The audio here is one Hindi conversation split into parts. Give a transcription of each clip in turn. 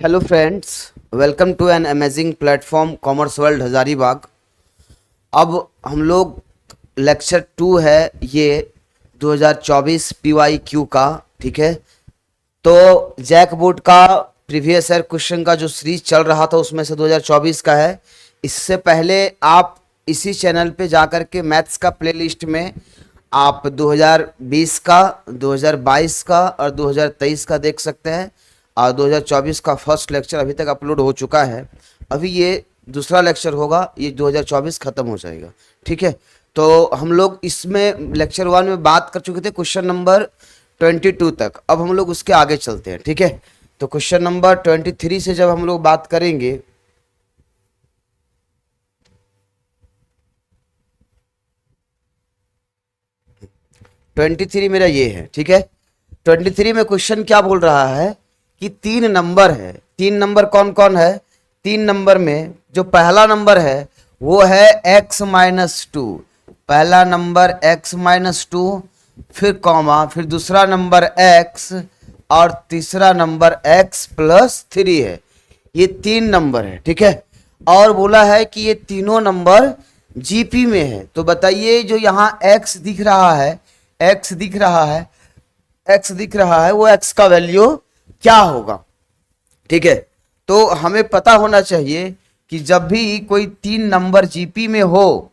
Hello friends, welcome to an amazing platform commerce world Hazaribagh. अब हम लोग लेक्चर 2 है ये 2024 PYQ का। ठीक है, तो जैक बोर्ड का प्रीवियस ईयर क्वेश्चन का जो सीरीज चल रहा था उसमें से 2024 का है। इससे पहले आप इसी चैनल पे जाकर के मैथ्स का प्लेलिस्ट में आप 2020 का, 2022 का और 2023 का देख सकते हैं। और 2024 का फर्स्ट लेक्चर अभी तक अपलोड हो चुका है। अभी ये दूसरा लेक्चर होगा, ये 2024 खत्म हो जाएगा। ठीक है, तो हम लोग इसमें लेक्चर 1 में बात कर चुके थे क्वेश्चन नंबर 22 तक। अब हम लोग उसके आगे चलते हैं। ठीक है, तो क्वेश्चन नंबर 23 से जब हम लोग बात करेंगे, ट्वेंटी थ्री मेरा ये है। ठीक है, 23 में क्वेश्चन क्या बोल रहा है कि 3 नंबर है। 3 नंबर कौन कौन है? 3 नंबर में जो पहला नंबर है वो है x-2। पहला नंबर x-2, फिर कॉमा, फिर दूसरा नंबर x और तीसरा नंबर x+3 है। ये 3 नंबर है। ठीक है, और बोला है कि ये तीनों नंबर जीपी में है। तो बताइए, जो यहाँ x दिख रहा है, x दिख रहा है, x दिख रहा है, वो x का वैल्यू क्या होगा? ठीक है, तो हमें पता होना चाहिए कि जब भी कोई 3 नंबर जीपी में हो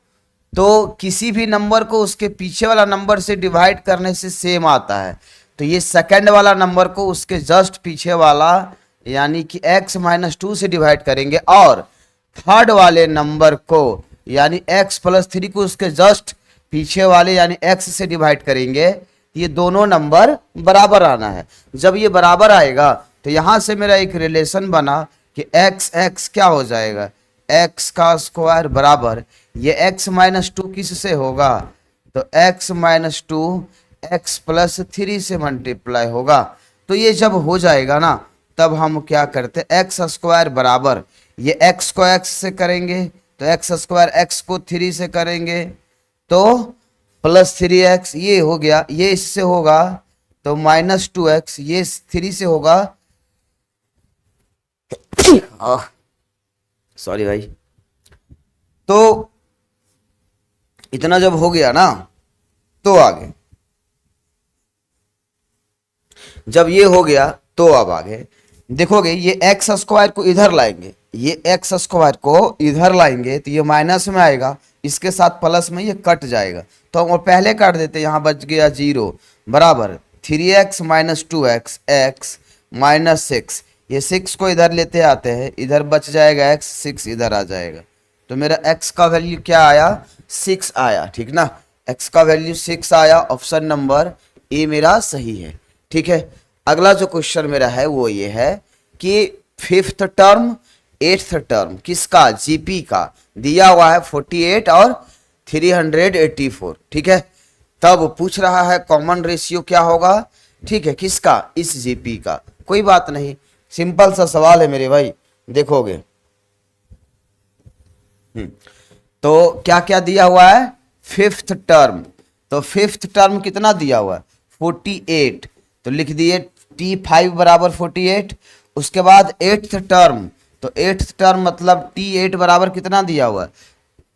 तो किसी भी नंबर को उसके पीछे वाला नंबर से डिवाइड करने से सेम आता है। तो ये सेकंड वाला नंबर को उसके जस्ट पीछे वाला यानी कि x-2 से डिवाइड करेंगे, और थर्ड वाले नंबर को यानी x+3 को उसके जस्ट पीछे वाले यानी x से डिवाइड करेंगे। ये दोनों नंबर बराबर आना है। जब ये बराबर आएगा तो यहां से मेरा एक रिलेशन बना कि x क्या हो जाएगा, x का स्क्वायर बराबर ये x-2 किससे होगा, तो x-2 x+3 से मल्टीप्लाई होगा। तो ये जब हो जाएगा ना, तब हम क्या करते, x² बराबर ये x को x से करेंगे तो x² x को 3 से करेंगे तो +3x, ये हो गया, ये इससे होगा तो -2x, ये 3 से होगा, सॉरी भाई। तो इतना जब हो गया ना, तो आगे जब ये हो गया तो अब आगे देखोगे, ये x² को इधर लाएंगे, ये x² को इधर लाएंगे तो ये माइनस में आएगा, इसके साथ प्लस में ये कट जाएगा। तो हम पहले काट देते, यहाँ बच गया 0 बराबर 3x - 2x x -6। ये 6 को इधर लेते आते हैं, इधर बच जाएगा x, 6 इधर आ जाएगा। तो मेरा x का वैल्यू क्या आया, 6 आया। ठीक ना, x का वैल्यू 6 आया। ऑप्शन नंबर ए मेरा सही है। ठीक है, अगला जो क्वेश्चन मेरा है वो ये है कि 5th टर्म 8th टर्म किसका, जीपी का दिया हुआ है 48 और 384। ठीक है, तब पूछ रहा है कॉमन रेशियो क्या होगा। ठीक है, किसका, इस जीपी का। कोई बात नहीं, सिंपल सा सवाल है मेरे भाई, देखोगे। तो क्या क्या दिया हुआ है, 5th टर्म। तो 5th टर्म कितना दिया हुआ है, 48, तो लिख दिए T5 बराबर 48। उसके बाद 8th टर्म, तो 8th टर्म मतलब T8 बराबर कितना दिया हुआ है,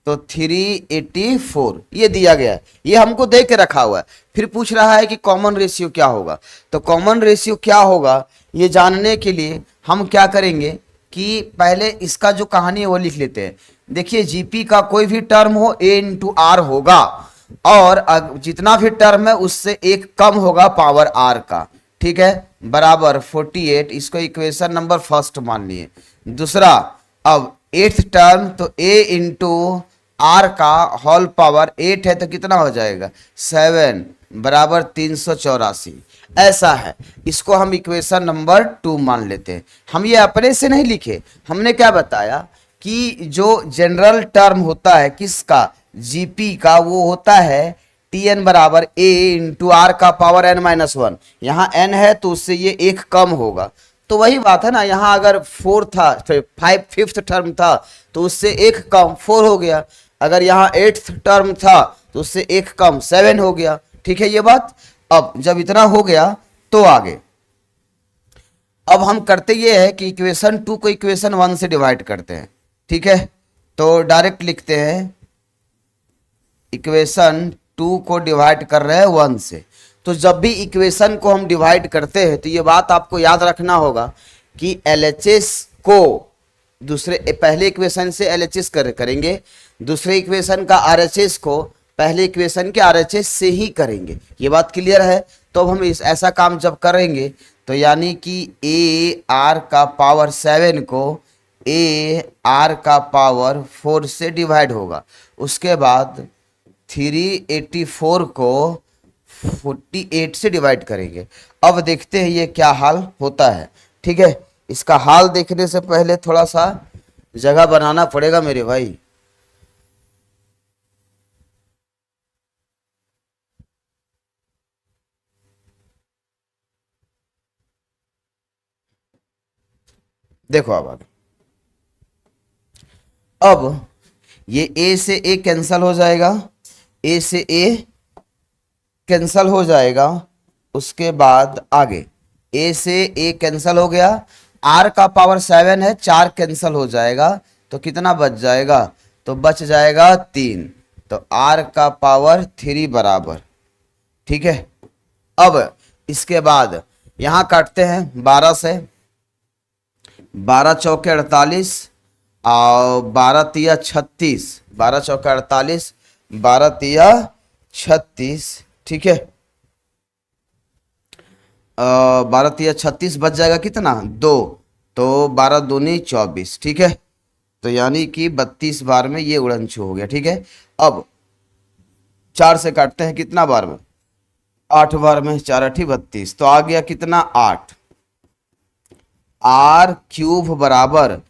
तो 384 ये दिया गया है, ये हमको दे के रखा हुआ है। फिर पूछ रहा है कि कॉमन रेशियो क्या होगा। तो कॉमन रेशियो क्या होगा ये जानने के लिए हम क्या करेंगे कि पहले इसका जो कहानी है वो लिख लेते हैं। देखिए, जीपी का कोई भी टर्म हो a × r होगा, और जितना भी टर्म है उससे एक कम होगा पावर r का। ठीक है, बराबर 48, इसको इक्वेशन नंबर फर्स्ट मान लिए। दूसरा, अब 8th टर्म, तो a × r का होल पावर 8 है तो कितना हो जाएगा, 7 बराबर 384। ऐसा है, इसको हम इक्वेशन नंबर 2 मान लेते हैं। हम ये अपने से नहीं लिखे, हमने क्या बताया कि जो जनरल टर्म होता है किसका, जीपी का, वो होता है Tn बराबर a × r का पावर n-1। यहाँ n है तो उससे ये एक कम होगा। तो वही बात है ना, यहाँ अगर 4 था, 5th टर्म था तो उससे एक कम 4 हो गया। अगर यहाँ 8th टर्म था तो उससे एक कम 7 हो गया। ठीक है ये बात। अब जब इतना हो गया तो आगे अब हम करते ये है कि इक्वेशन 2 को इक्वेशन 1 से डिवाइड करते हैं, ठीक है। तो डायरेक्ट लिखते हैं इक्वेशन 2 को डिवाइड कर रहे हैं 1 से। तो जब भी इक्वेशन को हम डिवाइड करते हैं तो ये बात आपको याद रखना होगा कि LHS को दूसरे पहले इक्वेशन से LHS करेंगे, दूसरे इक्वेशन का RHS को पहले इक्वेशन के RHS से ही करेंगे। ये बात क्लियर है। तो अब हम ऐसा काम जब करेंगे तो यानी कि AR का पावर 7 को AR का पावर 4 से डिवाइड होगा, उसके बाद 384 को 48 से डिवाइड करेंगे। अब देखते हैं ये क्या हाल होता है, ठीक है। इसका हाल देखने से पहले थोड़ा सा जगह बनाना पड़ेगा मेरे भाई। देखो अब ये A से A कैंसल हो जाएगा, A से A कैंसल हो जाएगा, उसके बाद आगे A से A कैंसल हो गया, R का पावर 7 है, 4 कैंसल हो जाएगा, तो कितना बच जाएगा, तो बच जाएगा 3, तो R का पावर 3 बराबर, ठीक है। अब इसके बाद यहां काटते हैं 12 से, 12 चौके 48 और 12 तिया 36, 12 चौके 48, 12 तिया 36, ठीक है। 12 तिया 36 बच जाएगा कितना 2, तो 12 दूनी 24, ठीक है। तो यानी कि 32 बार में ये उड़नछू हो गया, ठीक है। अब 4 से काटते हैं कितना बार में, 8 बार में, 4 8 32, तो आ गया कितना 8, R क्यूब बराबर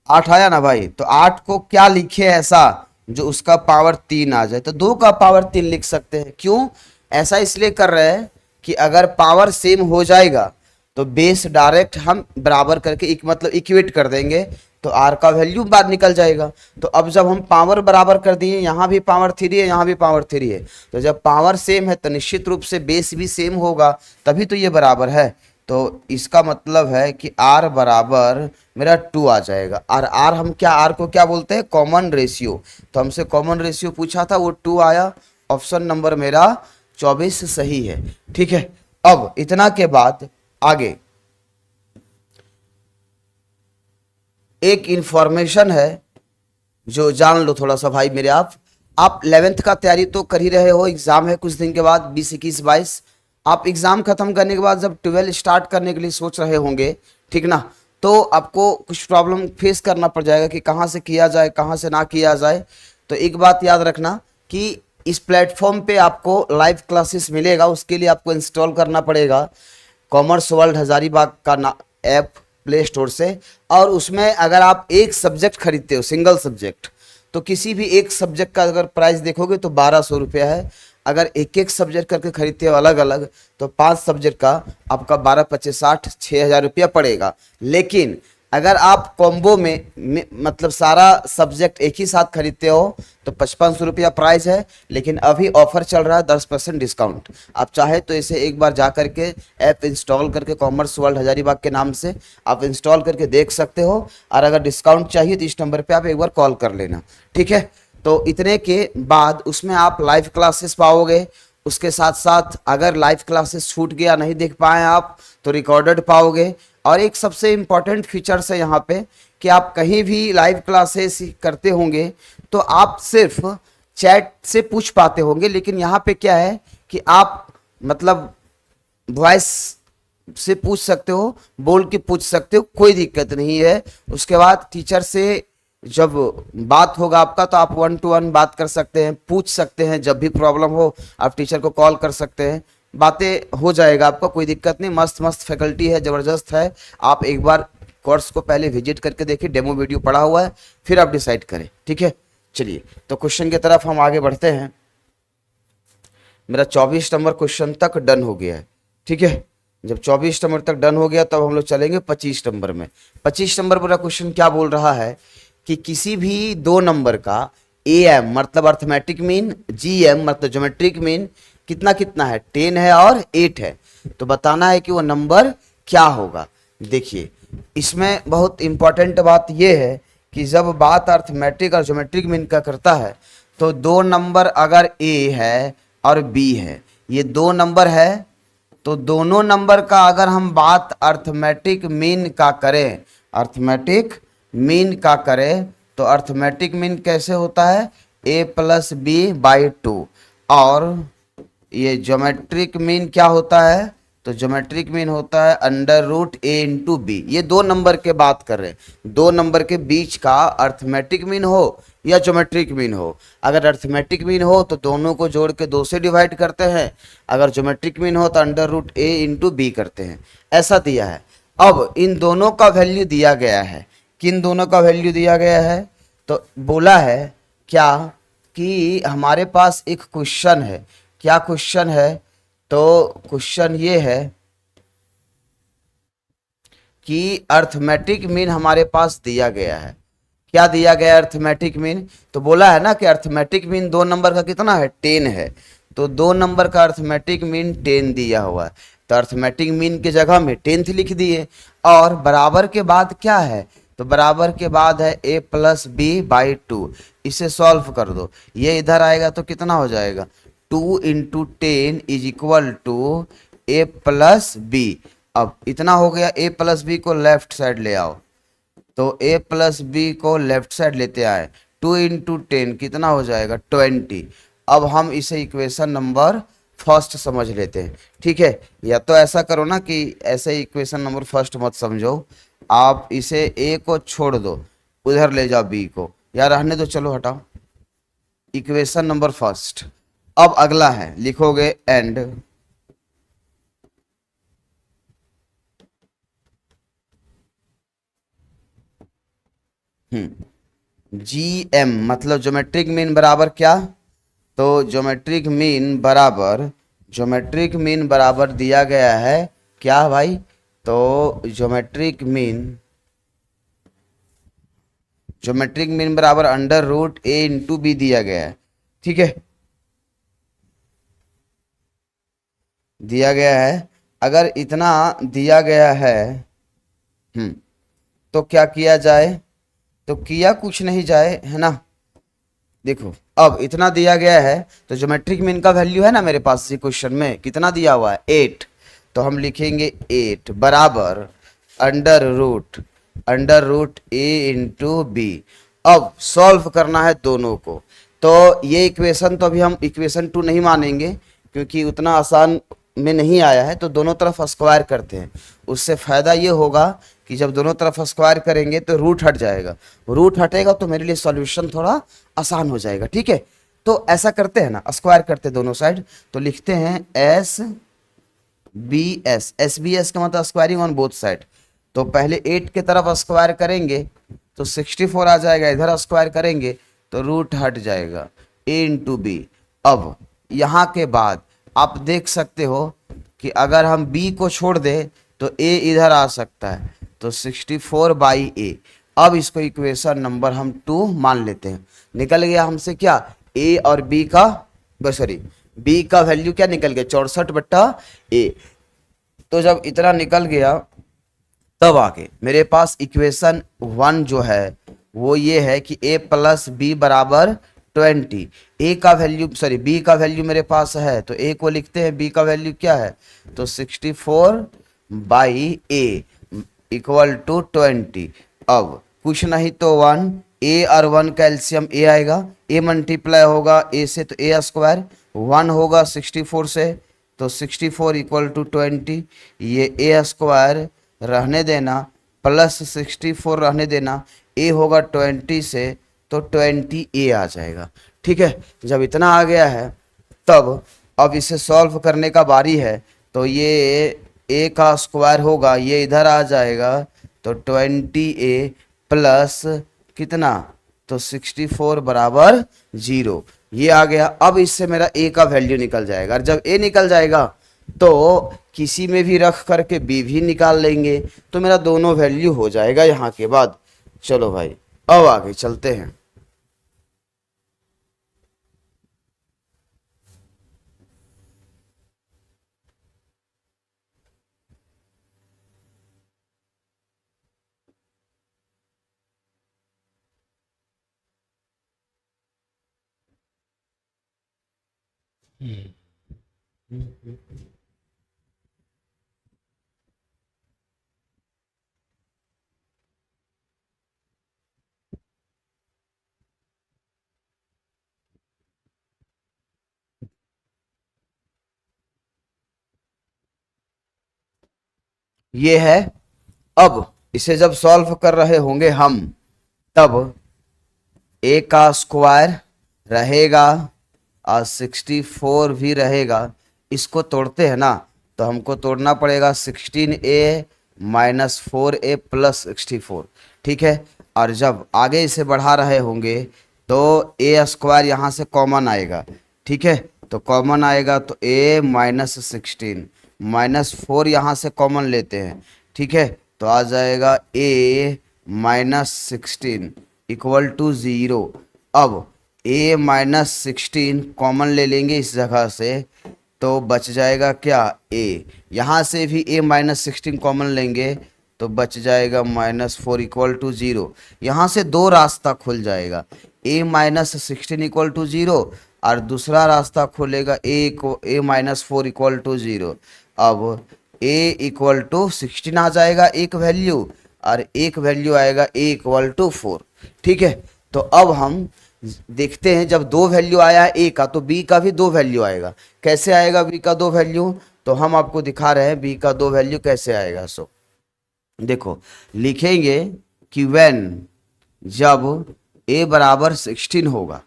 8 आया ना भाई। तो 8 को क्या लिखे ऐसा जो उसका पावर 3 आ जाए, तो 2 का पावर 3 लिख सकते हैं। क्यों ऐसा इसलिए कर रहे हैं कि अगर पावर सेम हो जाएगा तो बेस डायरेक्ट हम बराबर करके मतलब इक्वेट कर देंगे, तो R का वैल्यू बाहर निकल जाएगा। तो अब जब हम पावर बराबर कर दिए, यहाँ भी पावर 3 है, यहाँ भी पावर 3 है, तो जब पावर सेम है तो निश्चित रूप से बेस भी सेम होगा, तभी तो ये बराबर है। तो इसका मतलब है कि R बराबर मेरा 2 आ जाएगा। और R हम क्या, R को क्या बोलते हैं, कॉमन रेशियो। तो हमसे कॉमन रेशियो पूछा था, वो 2 आया। ऑप्शन नंबर मेरा 24 सही है, ठीक है। अब इतना के बाद आगे एक इंफॉर्मेशन है जो जान लो थोड़ा सा भाई मेरे। आप 11th का तैयारी तो कर ही रहे हो, एग्जाम है कुछ दिन के बाद 20 21 22। आप एग्जाम खत्म करने के बाद जब 12 स्टार्ट करने के लिए सोच रहे होंगे, ठीक ना, तो आपको कुछ प्रॉब्लम फेस करना पड़ जाएगा कि कहाँ से किया जाए, कहाँ से ना किया जाए। तो एक बात याद रखना कि इस प्लेटफॉर्म पे आपको लाइव क्लासेस मिलेगा, उसके लिए आपको इंस्टॉल करना पड़ेगा कॉमर्स वर्ल्ड हजारीबाग का ऐप प्ले स्टोर से। और उसमें अगर आप एक सब्जेक्ट खरीदते हो, सिंगल सब्जेक्ट, तो किसी भी एक सब्जेक्ट का अगर प्राइस देखोगे तो 1200 रुपया है। अगर एक एक सब्जेक्ट करके खरीदते हो अलग अलग, तो 5 सब्जेक्ट का आपका 12 25 60 6000 रुपया पड़ेगा। लेकिन अगर आप कॉम्बो में मतलब सारा सब्जेक्ट एक ही साथ खरीदते हो तो 5500 रुपया प्राइस है। लेकिन अभी ऑफर चल रहा है 10% डिस्काउंट। आप चाहे तो इसे एक बार जा करके ऐप इंस्टॉल करके कॉमर्स वर्ल्ड हजारीबाग के नाम से आप इंस्टॉल करके देख सकते हो। और अगर डिस्काउंट चाहिए तो इस नंबर पे आप एक बार कॉल कर लेना, ठीक है। तो इतने के बाद उसमें आप लाइव क्लासेस पाओगे, उसके साथ साथ अगर लाइव क्लासेस छूट गया, नहीं देख पाए आप, तो रिकॉर्डेड पाओगे। और एक सबसे इम्पॉर्टेंट फीचर्स है यहाँ पे कि आप कहीं भी लाइव क्लासेस करते होंगे तो आप सिर्फ चैट से पूछ पाते होंगे, लेकिन यहाँ पे क्या है कि आप मतलब वॉइस से पूछ सकते हो, बोल के पूछ सकते हो, कोई दिक्कत नहीं है। उसके बाद टीचर से जब बात होगा आपका तो आप 1 to 1 बात कर सकते हैं, पूछ सकते हैं, जब भी प्रॉब्लम हो आप टीचर को कॉल कर सकते हैं, बातें हो जाएगा आपका, कोई दिक्कत नहीं। मस्त मस्त फैकल्टी है, ज़बरदस्त है। आप एक बार कोर्स को पहले विजिट करके देखिए, डेमो वीडियो पड़ा हुआ है, फिर आप डिसाइड करें, ठीक है। चलिए तो क्वेश्चन की तरफ हम आगे बढ़ते हैं। मेरा 24 नंबर क्वेश्चन तक डन हो गया है, ठीक है। जब 24 नंबर तक डन हो गया तब हम लोग चलेंगे 25 नंबर में। 25 नंबर पर क्वेश्चन क्या बोल रहा है कि किसी भी 2 नंबर का AM मतलब अर्थमेटिक मीन, GM मतलब ज्योमेट्रिक मीन कितना कितना है, 10 है और 8 है। तो बताना है कि वो नंबर क्या होगा। देखिए इसमें बहुत इंपॉर्टेंट बात यह है कि जब बात अर्थमेटिक और ज्योमेट्रिक मीन का करता है तो दो नंबर अगर ए है और बी है, ये दो नंबर है, तो दोनों नंबर का अगर हम बात अर्थमेटिक मीन का करें, अर्थमेटिक मीन का करें तो अर्थमेटिक मीन कैसे होता है, ए प्लस बी बाई टू। और ये ज्योमेट्रिक मीन क्या होता है, तो ज्योमेट्रिक मीन होता है अंडर रूट ए इंटू बी। ये दो नंबर के बात कर रहे हैं, दो नंबर के बीच का अर्थमेटिक मीन हो या ज्योमेट्रिक मीन हो। अगर अर्थमेटिक मीन हो तो दोनों को जोड़ के दो से डिवाइड करते हैं, अगर ज्योमेट्रिक मीन हो तो अंडर रूट ए इंटू बी करते हैं, ऐसा दिया है। अब इन दोनों का वैल्यू दिया गया है, किन दोनों का वैल्यू दिया गया है, तो बोला है क्या कि हमारे पास एक क्वेश्चन है। क्या क्वेश्चन है, तो क्वेश्चन ये है कि अर्थमेटिक मीन हमारे पास दिया गया है। क्या दिया गया है अर्थमेटिक मीन, तो बोला है ना कि अर्थमेटिक मीन दो नंबर का कितना है, 10 है। तो दो नंबर का अर्थमेटिक मीन 10 दिया हुआ है, तो अर्थमेटिक मीन की जगह में 10th लिख दिए। और बराबर के बाद क्या है, तो बराबर के बाद है a plus B by two. इसे सॉल्व कर दो, ये इधर आएगा तो कितना हो जाएगा, 2 into 10 is equal to A plus B. अब इतना हो गया, a प्लस बी को लेफ्ट साइड ले आओ, तो a प्लस बी को लेफ्ट साइड लेते आए, 2 इंटू 10 कितना हो जाएगा 20। अब हम इसे इक्वेशन नंबर फर्स्ट समझ लेते हैं, ठीक है। या तो ऐसा करो ना कि ऐसे इक्वेशन नंबर फर्स्ट मत समझो, आप इसे a को छोड़ दो, उधर ले जाओ b को, या रहने दो, चलो हटाओ, इक्वेशन नंबर फर्स्ट। अब अगला है, लिखोगे एंड जी एम मतलब ज्योमेट्रिक मीन बराबर क्या, तो ज्योमेट्रिक मीन बराबर दिया गया है क्या भाई, तो ज्योमेट्रिक मीन बराबर अंडर रूट ए इंटू बी दिया गया है, ठीक है, दिया गया है। अगर इतना दिया गया है, तो क्या किया जाए, तो किया कुछ नहीं जाए, है ना। देखो अब इतना दिया गया है, तो ज्योमेट्रिक मीन का वैल्यू है ना मेरे पास इसी क्वेश्चन में, कितना दिया हुआ है 8, तो हम लिखेंगे 8 बराबर अंडर रूट ए इंटू बी। अब सॉल्व करना है दोनों को, तो ये इक्वेशन तो अभी हम इक्वेशन 2 नहीं मानेंगे क्योंकि उतना आसान में नहीं आया है, तो दोनों तरफ स्क्वायर करते हैं। उससे फायदा ये होगा कि जब दोनों तरफ स्क्वायर करेंगे तो रूट हट जाएगा, रूट हटेगा तो मेरे लिए सॉल्यूशन थोड़ा आसान हो जाएगा, ठीक है। तो ऐसा करते हैं ना, स्क्वायर करते दोनों साइड, तो लिखते हैं एस बी एस का मतलब स्क्वायरिंग ऑन बोथ साइड। तो पहले 8 की तरफ स्क्वायर करेंगे तो 64 आ जाएगा, इधर स्क्वायर करेंगे तो रूट हट जाएगा ए इंटू बी। अब यहाँ के बाद आप देख सकते हो कि अगर हम b को छोड़ दें तो a इधर आ सकता है, तो 64 बाई ए। अब इसको इक्वेशन नंबर हम 2 मान लेते हैं। निकल गया हमसे क्या, a और b का, सॉरी b का वैल्यू क्या निकल गया 64/a। तो जब इतना निकल गया तब आके मेरे पास इक्वेशन 1 जो है वो ये है कि a प्लस बी बराबर 20। ए का वैल्यू सॉरी बी का वैल्यू मेरे पास है तो ए को लिखते हैं, बी का वैल्यू क्या है, तो 64 बाई ए इक्वल टू 20। अब कुछ नहीं तो 1, ए और 1 का एलसीएम ए आएगा, ए मल्टीप्लाई होगा ए से तो ए स्क्वायर, 1 होगा 64 से तो 64 इक्वल टू 20, ये ए स्क्वायर रहने देना प्लस 64 रहने देना, ए होगा 20 से तो 20 ए आ जाएगा, ठीक है। जब इतना आ गया है तब अब इसे सॉल्व करने का बारी है, तो ये ए का स्क्वायर होगा, ये इधर आ जाएगा तो 20a प्लस कितना, तो 64 बराबर 0, ये आ गया। अब इससे मेरा ए का वैल्यू निकल जाएगा, और जब ए निकल जाएगा तो किसी में भी रख करके बी भी निकाल लेंगे, तो मेरा दोनों वैल्यू हो जाएगा यहाँ के बाद। चलो भाई अब आगे चलते हैं। ये है। अब इसे जब सॉल्व कर रहे होंगे हम, तब ए का स्क्वायर रहेगा और 64 भी रहेगा। इसको तोड़ते हैं ना, तो हमको तोड़ना पड़ेगा 16a माइनस 4a प्लस 64, ठीक है। और जब आगे इसे बढ़ा रहे होंगे तो ए स्क्वायर यहाँ से कॉमन आएगा, ठीक है। तो कॉमन आएगा तो a माइनस 16 माइनस 4 यहाँ से कॉमन लेते हैं, ठीक है। तो आ जाएगा a माइनस 16 इक्वल टू 0। अब a माइनस 16 कॉमन ले लेंगे इस जगह से, तो बच जाएगा क्या a। यहाँ से भी a माइनस 16 कॉमन लेंगे तो बच जाएगा माइनस 4 इक्वल टू 0। यहाँ से दो रास्ता खुल जाएगा, a माइनस 16 इक्वल टू 0 और दूसरा रास्ता खोलेगा a माइनस 4 इक्वल टू 0। अब a इक्वल टू 16 आ जाएगा एक वैल्यू, और एक वैल्यू आएगा a इक्वल टू 4, ठीक है। तो अब हम देखते हैं, जब दो वैल्यू आया है a का, तो b का भी दो वैल्यू आएगा। कैसे आएगा b का दो वैल्यू, तो हम आपको दिखा रहे हैं b का दो वैल्यू कैसे आएगा। सो देखो, लिखेंगे कि when जब a बराबर 16 होगा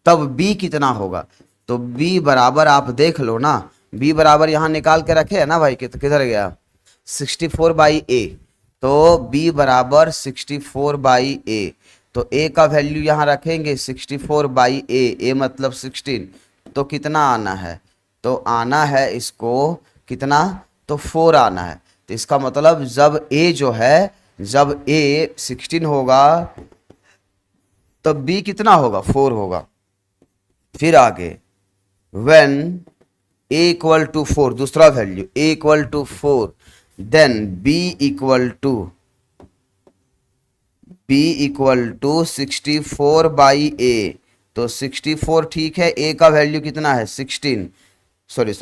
तब b कितना होगा। तो b बराबर आप देख लो ना, b बराबर यहाँ निकाल के रखे है ना भाई, किधर गया 64 बाई a। तो b बराबर 64 बाई a, तो a का वैल्यू यहाँ रखेंगे 64 बाई a मतलब 16। तो कितना आना है, तो आना है इसको कितना, तो 4 आना है। तो इसका मतलब जब a जो है, जब a 16 होगा तब b कितना होगा, 4 होगा। फिर आगे when a इक्वल टू 4, दूसरा value a equal to 4, then b equal to 64 by a। तो 64 ठीक है, a का वैल्यू कितना है 16, सॉरी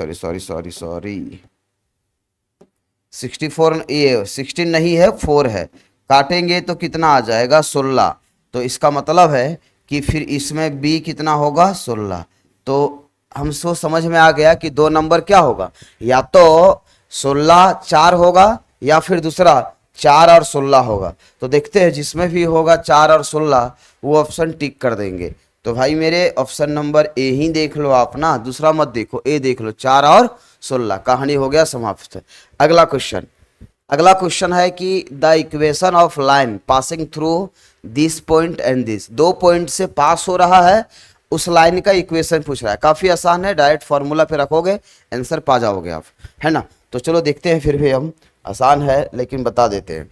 64, ये 16 नहीं है 4 है, काटेंगे तो कितना आ जाएगा 16। तो इसका मतलब है कि फिर इसमें b कितना होगा 16। तो हमको समझ में आ गया कि दो नंबर क्या होगा, या तो 16 4 होगा या फिर दूसरा 4 और 16 होगा। तो देखते हैं, जिसमें भी होगा 4 और 16 वो ऑप्शन टिक कर देंगे। तो भाई मेरे ऑप्शन नंबर ए ही देख लो आप ना, दूसरा मत देखो, ए देख लो, 4 और 16, कहानी हो गया समाप्त। अगला क्वेश्चन है कि the equation of line passing through this point and this, दो पॉइंट से पास हो रहा है, उस लाइन का इक्वेशन पूछ रहा है। काफी आसान है, डायरेक्ट फॉर्मूला पे रखोगे आंसर पा जाओगे आप, है ना। तो चलो देखते हैं, फिर भी हम, आसान है लेकिन बता देते हैं।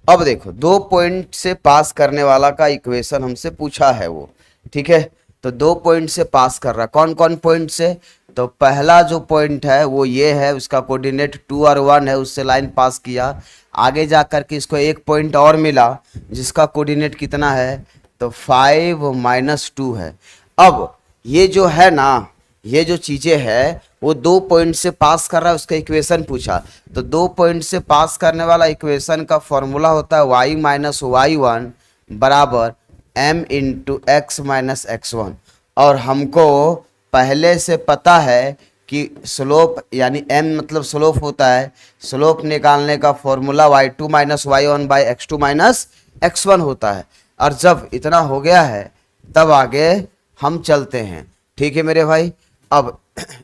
अब देखो, दो पॉइंट से पास करने वाला का इक्वेशन हमसे पूछा है वो, ठीक है। तो दो पॉइंट से पास कर रहा, कौन कौन पॉइंट से, तो पहला जो पॉइंट है वो ये है, उसका कोऑर्डिनेट 2 और 1 है, उससे लाइन पास किया। आगे जा कर के इसको एक पॉइंट और मिला जिसका कोऑर्डिनेट कितना है, तो 5 माइनस 2 है। अब ये जो है ना, ये जो चीजें है वो दो पॉइंट से पास कर रहा है, उसका इक्वेशन पूछा। तो दो पॉइंट से पास करने वाला इक्वेशन का फॉर्मूला होता है y माइनस y1 बराबर m into x minus x1। और हमको पहले से पता है कि स्लोप यानी m मतलब स्लोप होता है, स्लोप निकालने का formula y2 minus y1 by x2 minus x1 होता है। और जब इतना हो गया है तब आगे हम चलते हैं, ठीक है मेरे भाई। अब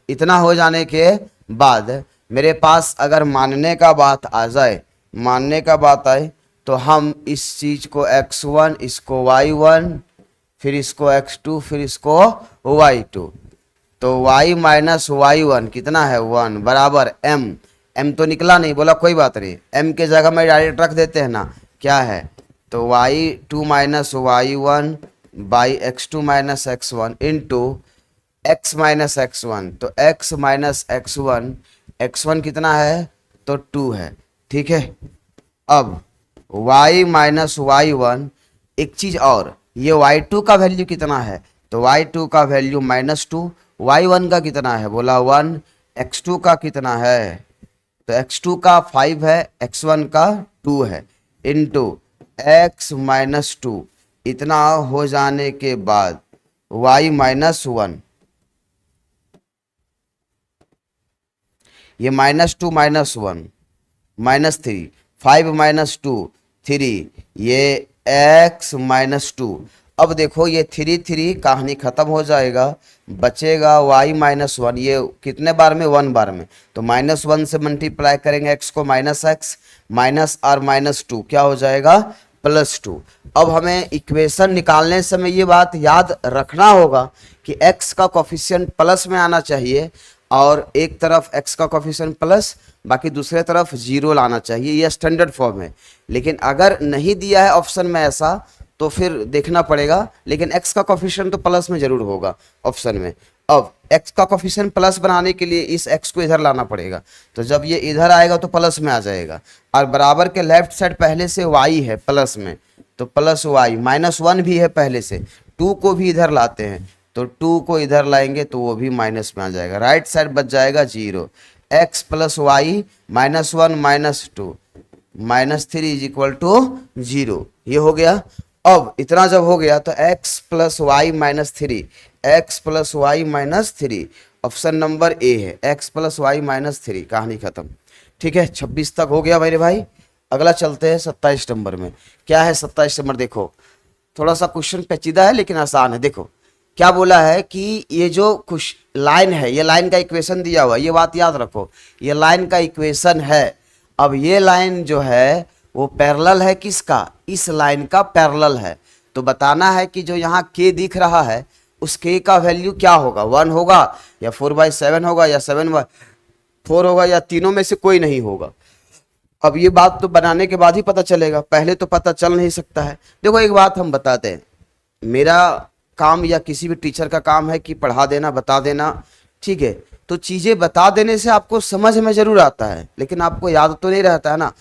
इतना हो जाने के बाद मेरे पास अगर मानने का बात आ जाए, मानने का बात आए, तो हम इस चीज को x1, इसको y1, फिर इसको x2, फिर इसको y2। तो y माइनस y1 कितना है 1 बराबर m तो निकला नहीं, बोला कोई बात नहीं, m के जगह में डायरेक्ट रख देते हैं ना, क्या है, तो y2 minus y1 by x2 minus x1 into x minus x1। तो x माइनस x1 x1 कितना है, तो 2 है, ठीक है। अब y माइनस y1, एक चीज और, ये y2 का वैल्यू कितना है, तो y2 का वैल्यू -2, y1 का कितना है, बोला 1, x2 का कितना है, तो x2 का 5 है, x1 का 2 है, इंटू x माइनस 2, इतना हो जाने के बाद y माइनस 1, ये -2 -1 -3, 5 -2 3, ये x -2। अब देखो ये 3 3 कहानी खत्म हो जाएगा, बचेगा y -1, ये कितने बार में, 1 बार में, तो -1 से मल्टीप्लाई करेंगे x को, -x माइनस r -2 क्या हो जाएगा, +2। अब हमें इक्वेशन निकालने समय ये बात याद रखना होगा कि x का कोफिशिएंट प्लस में आना चाहिए, और एक तरफ x का कोफिशिएंट प्लस, बाकी दूसरे तरफ 0 लाना चाहिए, ये स्टैंडर्ड फॉर्म है। लेकिन अगर नहीं दिया है ऑप्शन में ऐसा, तो फिर देखना पड़ेगा, लेकिन x का कोफिशिएंट तो प्लस में जरूर होगा ऑप्शन में। अब x का कोफिशिएंट प्लस बनाने के लिए इस x को इधर लाना पड़ेगा, तो जब ये इधर आएगा तो प्लस में आ जाएगा, और बराबर के लेफ्ट साइड पहले से y है प्लस में, तो प्लस y, -1 भी है पहले से, 2 को भी इधर लाते हैं, तो 2 को इधर लाएंगे तो वो भी माइनस में आ जाएगा, राइट साइड बच जाएगा 0, x plus Y -1 -2 -3 is equal to 0, ये हो गया। अब इतना जब हो गया तो x plus Y -3, x plus Y -3, option number A है, x प्लस वाई -3, कहानी खत्म, ठीक है। 26 तक हो गया मेरे भाई। अगला चलते हैं 27 नंबर में। क्या है 27 नंबर, देखो थोड़ा सा क्वेश्चन पेचीदा है लेकिन आसान है। देखो क्या बोला है कि ये जो कुछ लाइन है, ये लाइन का इक्वेशन दिया हुआ है, ये बात याद रखो, ये लाइन का इक्वेशन है। अब ये लाइन जो है वो पैरेलल है किसका, इस लाइन का पैरेलल है। तो बताना है कि जो यहाँ k दिख रहा है उस k का वैल्यू क्या होगा, 1 होगा या 4/7 होगा या 7/4 होगा या तीनों में से कोई नहीं होगा। अब ये बात तो बनाने के बाद ही पता चलेगा, पहले तो पता चल नहीं सकता है। देखो एक बात हम बताते हैं, मेरा काम या किसी भी टीचर का काम है कि पढ़ा देना, बता देना, ठीक है। तो चीज़ें बता देने से आपको समझ में ज़रूर आता है, लेकिन आपको याद तो नहीं रहता है ना।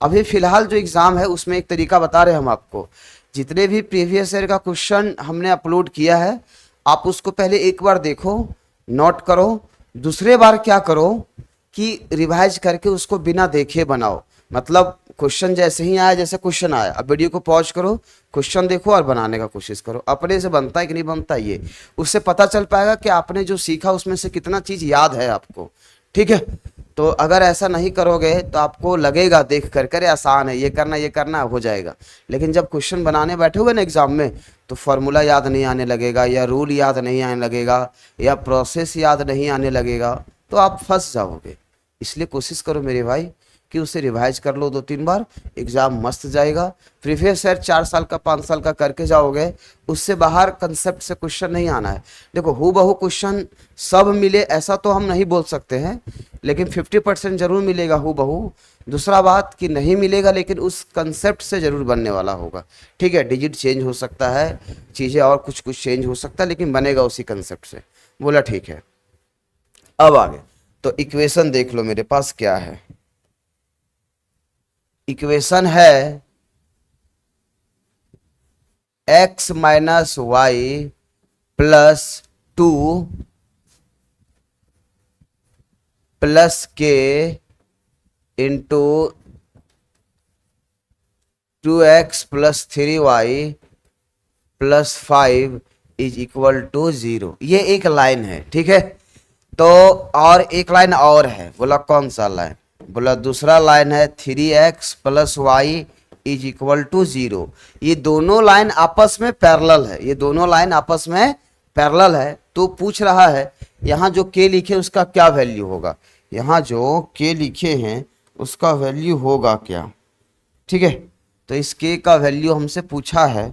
अभी फ़िलहाल जो एग्ज़ाम है उसमें एक तरीका बता रहे हैं हम आपको, जितने भी प्रीवियस ईयर का क्वेश्चन हमने अपलोड किया है आप उसको पहले एक बार देखो, नोट करो, दूसरे बार क्या करो कि रिवाइज करके उसको बिना देखे बनाओ। मतलब क्वेश्चन जैसे ही आया, जैसे क्वेश्चन आया, अब वीडियो को पॉज करो, क्वेश्चन देखो और बनाने का कोशिश करो। अपने से बनता है कि नहीं बनता, ये उससे पता चल पाएगा कि आपने जो सीखा उसमें से कितना चीज़ याद है आपको, ठीक है। तो अगर ऐसा नहीं करोगे तो आपको लगेगा देख कर करे आसान है, ये करना हो जाएगा, लेकिन जब क्वेश्चन बनाने बैठोगे ना एग्जाम में तो फार्मूला याद नहीं आने लगेगा, या रूल याद नहीं आने लगेगा, या प्रोसेस याद नहीं आने लगेगा, तो आप फंस जाओगे। इसलिए कोशिश करो मेरे भाई कि उसे रिवाइज कर लो 2-3 बार, एग्ज़ाम मस्त जाएगा। प्रीवियस ईयर 4 साल का 5 साल का करके जाओगे, उससे बाहर कंसेप्ट से क्वेश्चन नहीं आना है। देखो हूबहू क्वेश्चन सब मिले ऐसा तो हम नहीं बोल सकते हैं, लेकिन 50% जरूर मिलेगा हूबहू। दूसरा बात कि नहीं मिलेगा लेकिन उस कंसेप्ट से ज़रूर बनने वाला होगा, ठीक है। डिजिट चेंज हो सकता है, चीज़ें और कुछ कुछ चेंज हो सकता है, लेकिन बनेगा उसी कंसेप्ट से। बोला ठीक है। अब आगे तो इक्वेशन देख लो मेरे पास क्या है। इक्वेशन है x minus Y plus 2 plus k into 2x plus 3y plus 5 is equal to 0। ये एक लाइन है, ठीक है। तो और एक लाइन और है, बोला कौन सा लाइन, बोला दूसरा लाइन है 3x plus Y is equal to 0। ये दोनों लाइन आपस में पैरेलल है, ये दोनों लाइन आपस में पैरेलल है। तो पूछ रहा है यहाँ जो k लिखे उसका क्या वैल्यू होगा, यहाँ जो k लिखे हैं उसका वैल्यू होगा क्या, ठीक है। तो इस k का वैल्यू हमसे पूछा है,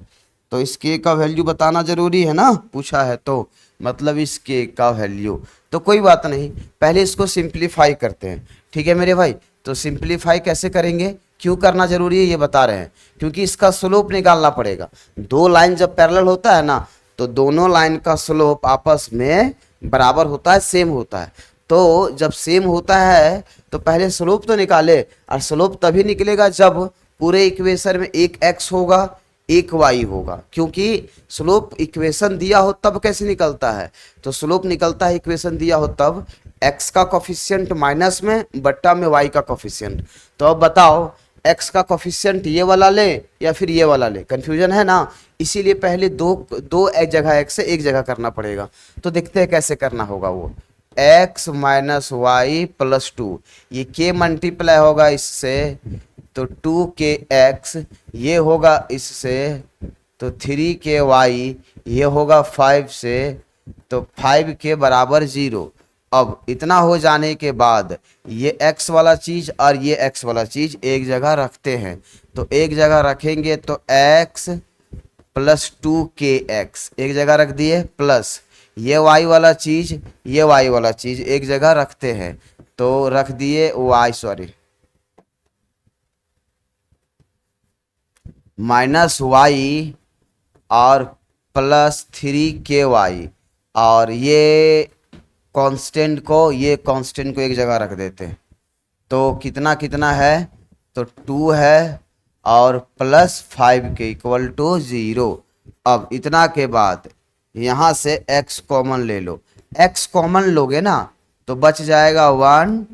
तो इस k का वैल्यू बताना जरूरी है ना, पूछा है तो मतलब इस k का वैल्यू। तो कोई बात नहीं, पहले इसको सिंप्लीफाई करते हैं, ठीक है मेरे भाई। तो सिंप्लीफाई कैसे करेंगे, क्यों करना जरूरी है ये बता रहे हैं, क्योंकि इसका स्लोप निकालना पड़ेगा। दो लाइन जब पैरेलल होता है ना तो दोनों लाइन का स्लोप आपस में बराबर होता है, सेम होता है। तो जब सेम होता है तो पहले स्लोप तो निकाले, और स्लोप तभी निकलेगा जब पूरे इक्वेशन में एक x होगा एक y होगा, क्योंकि स्लोप इक्वेशन दिया हो तब कैसे निकलता है, तो स्लोप निकलता है इक्वेशन दिया हो तब x का कोफिशिएंट माइनस में बट्टा में y का कोफिशिएंट। तो अब बताओ x का कोफिशिएंट ये वाला ले या फिर ये वाला ले, कंफ्यूजन है ना, इसीलिए पहले दो एक जगह x से एक जगह करना पड़ेगा। तो देखते हैं कैसे करना होगा वो, x minus Y plus two, ये k मल्टीप्लाई होगा इससे तो 2kx, ये होगा इससे तो 3ky, ये होगा 5 से तो 5 के बराबर 0। अब इतना हो जाने के बाद ये x वाला चीज और ये x वाला चीज एक जगह रखते हैं, तो एक जगह रखेंगे तो x प्लस 2kx एक जगह रख दिए, प्लस ये y वाला चीज ये y वाला चीज एक जगह रखते हैं, तो रख दिए माइनस वाई और प्लस 3ky, और ये कांस्टेंट को एक जगह रख देते हैं, तो कितना कितना है तो 2 है और प्लस 5 के इक्वल टू 0। अब इतना के बाद यहाँ से x कॉमन ले लो, x कॉमन लोगे ना तो बच जाएगा 1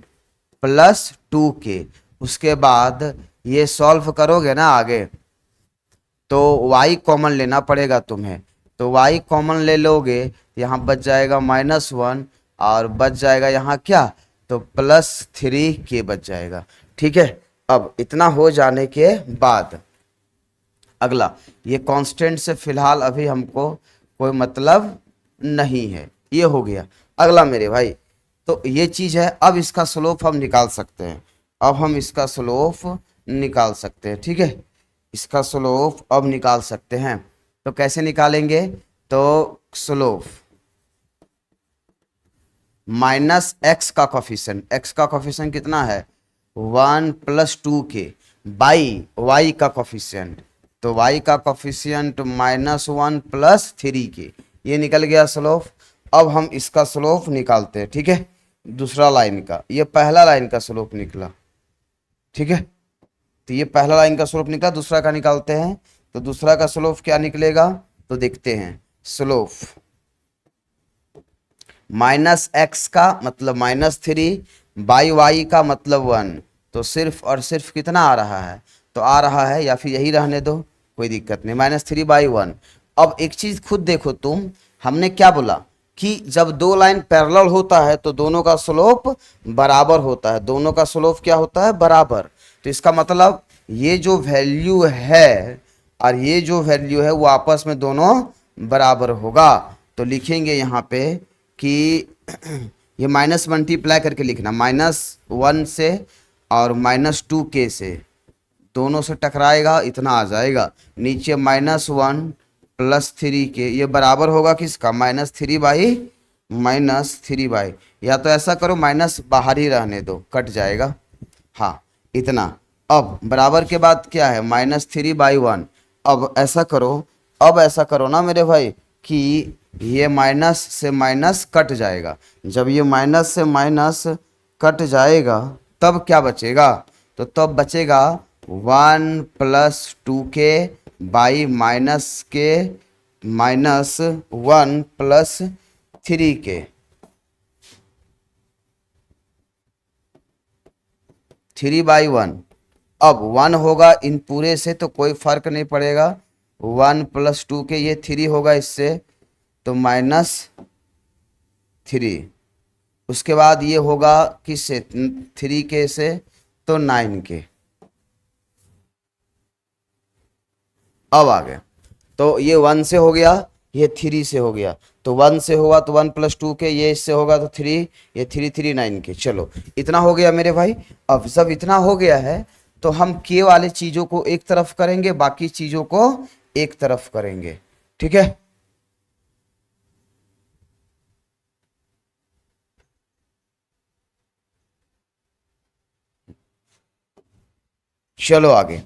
प्लस 2k, उसके बाद ये सॉल्व करोगे ना आगे तो y कॉमन लेना पड़ेगा तुम्हें, तो y कॉमन ले लोगे यहाँ बच जाएगा -1 और बच जाएगा यहाँ क्या तो +3k बच जाएगा। ठीक है, अब इतना हो जाने के बाद अगला, ये कांस्टेंट से फिलहाल अभी हमको कोई मतलब नहीं है, ये हो गया। अगला मेरे भाई, तो ये चीज़ है, अब इसका स्लोप हम निकाल सकते हैं, अब हम इसका स्लोप निकाल सकते हैं। ठीक है, इसका स्लोप अब निकाल सकते हैं, तो कैसे निकालेंगे, तो स्लोप माइनस x का कोफिशिएंट, x का कोफिशिएंट कितना है 1 प्लस 2k बाई y का कोफिशिएंट, तो y का कोफिशिएंट -1 प्लस 3k, ये निकल गया स्लोप। अब हम इसका स्लोप निकालते हैं। ठीक है, दूसरा लाइन का, ये पहला लाइन का स्लोप निकला। ठीक है, तो ये पहला लाइन का स्लोप निकला, दूसरा का निकालते हैं, तो दूसरा का स्लोप क्या निकलेगा, तो देखते हैं। स्लोप -x का मतलब -3 बाई y का मतलब 1, तो सिर्फ और सिर्फ कितना आ रहा है, तो आ रहा है, या फिर यही रहने दो कोई दिक्कत नहीं, -3 बाई 1। अब एक चीज खुद देखो तुम, हमने क्या बोला कि जब दो लाइन पैरेलल होता है तो दोनों का स्लोप बराबर होता है, दोनों का स्लोप क्या होता है बराबर, तो इसका मतलब ये जो वैल्यू है और ये जो वैल्यू है वो आपस में दोनों बराबर होगा। तो लिखेंगे यहाँ पे कि ये माइनस मल्टीप्लाई करके लिखना, -1 से और -2k से, दोनों से टकराएगा, इतना आ जाएगा नीचे -1 प्लस 3k, ये बराबर होगा किसका -3 बाई, या तो ऐसा करो माइनस बाहर ही रहने दो, कट जाएगा, हाँ इतना। अब बराबर के बाद क्या है -3 बाई 1, अब ऐसा करो ना मेरे भाई कि ये माइनस से माइनस कट जाएगा, जब ये माइनस से माइनस कट जाएगा तब क्या बचेगा, तो तब बचेगा 1 plus 2k by -1 plus 3k, 3 by 1। अब 1 होगा इन पूरे से तो कोई फर्क नहीं पड़ेगा, 1 प्लस 2k, ये 3 होगा इससे तो -3, उसके बाद ये होगा किससे 3k से तो 9k। अब आ गया, तो ये 1 से हो गया, ये 3 से हो गया, तो 1 से होगा तो 1 प्लस 2k, ये इससे होगा तो 3, ये 3 9k। चलो इतना हो गया मेरे भाई। अब जब इतना हो गया है तो हम k वाले चीज़ों को एक तरफ करेंगे, बाकी चीज़ों को एक तरफ करेंगे। ठीक है, चलो आगे।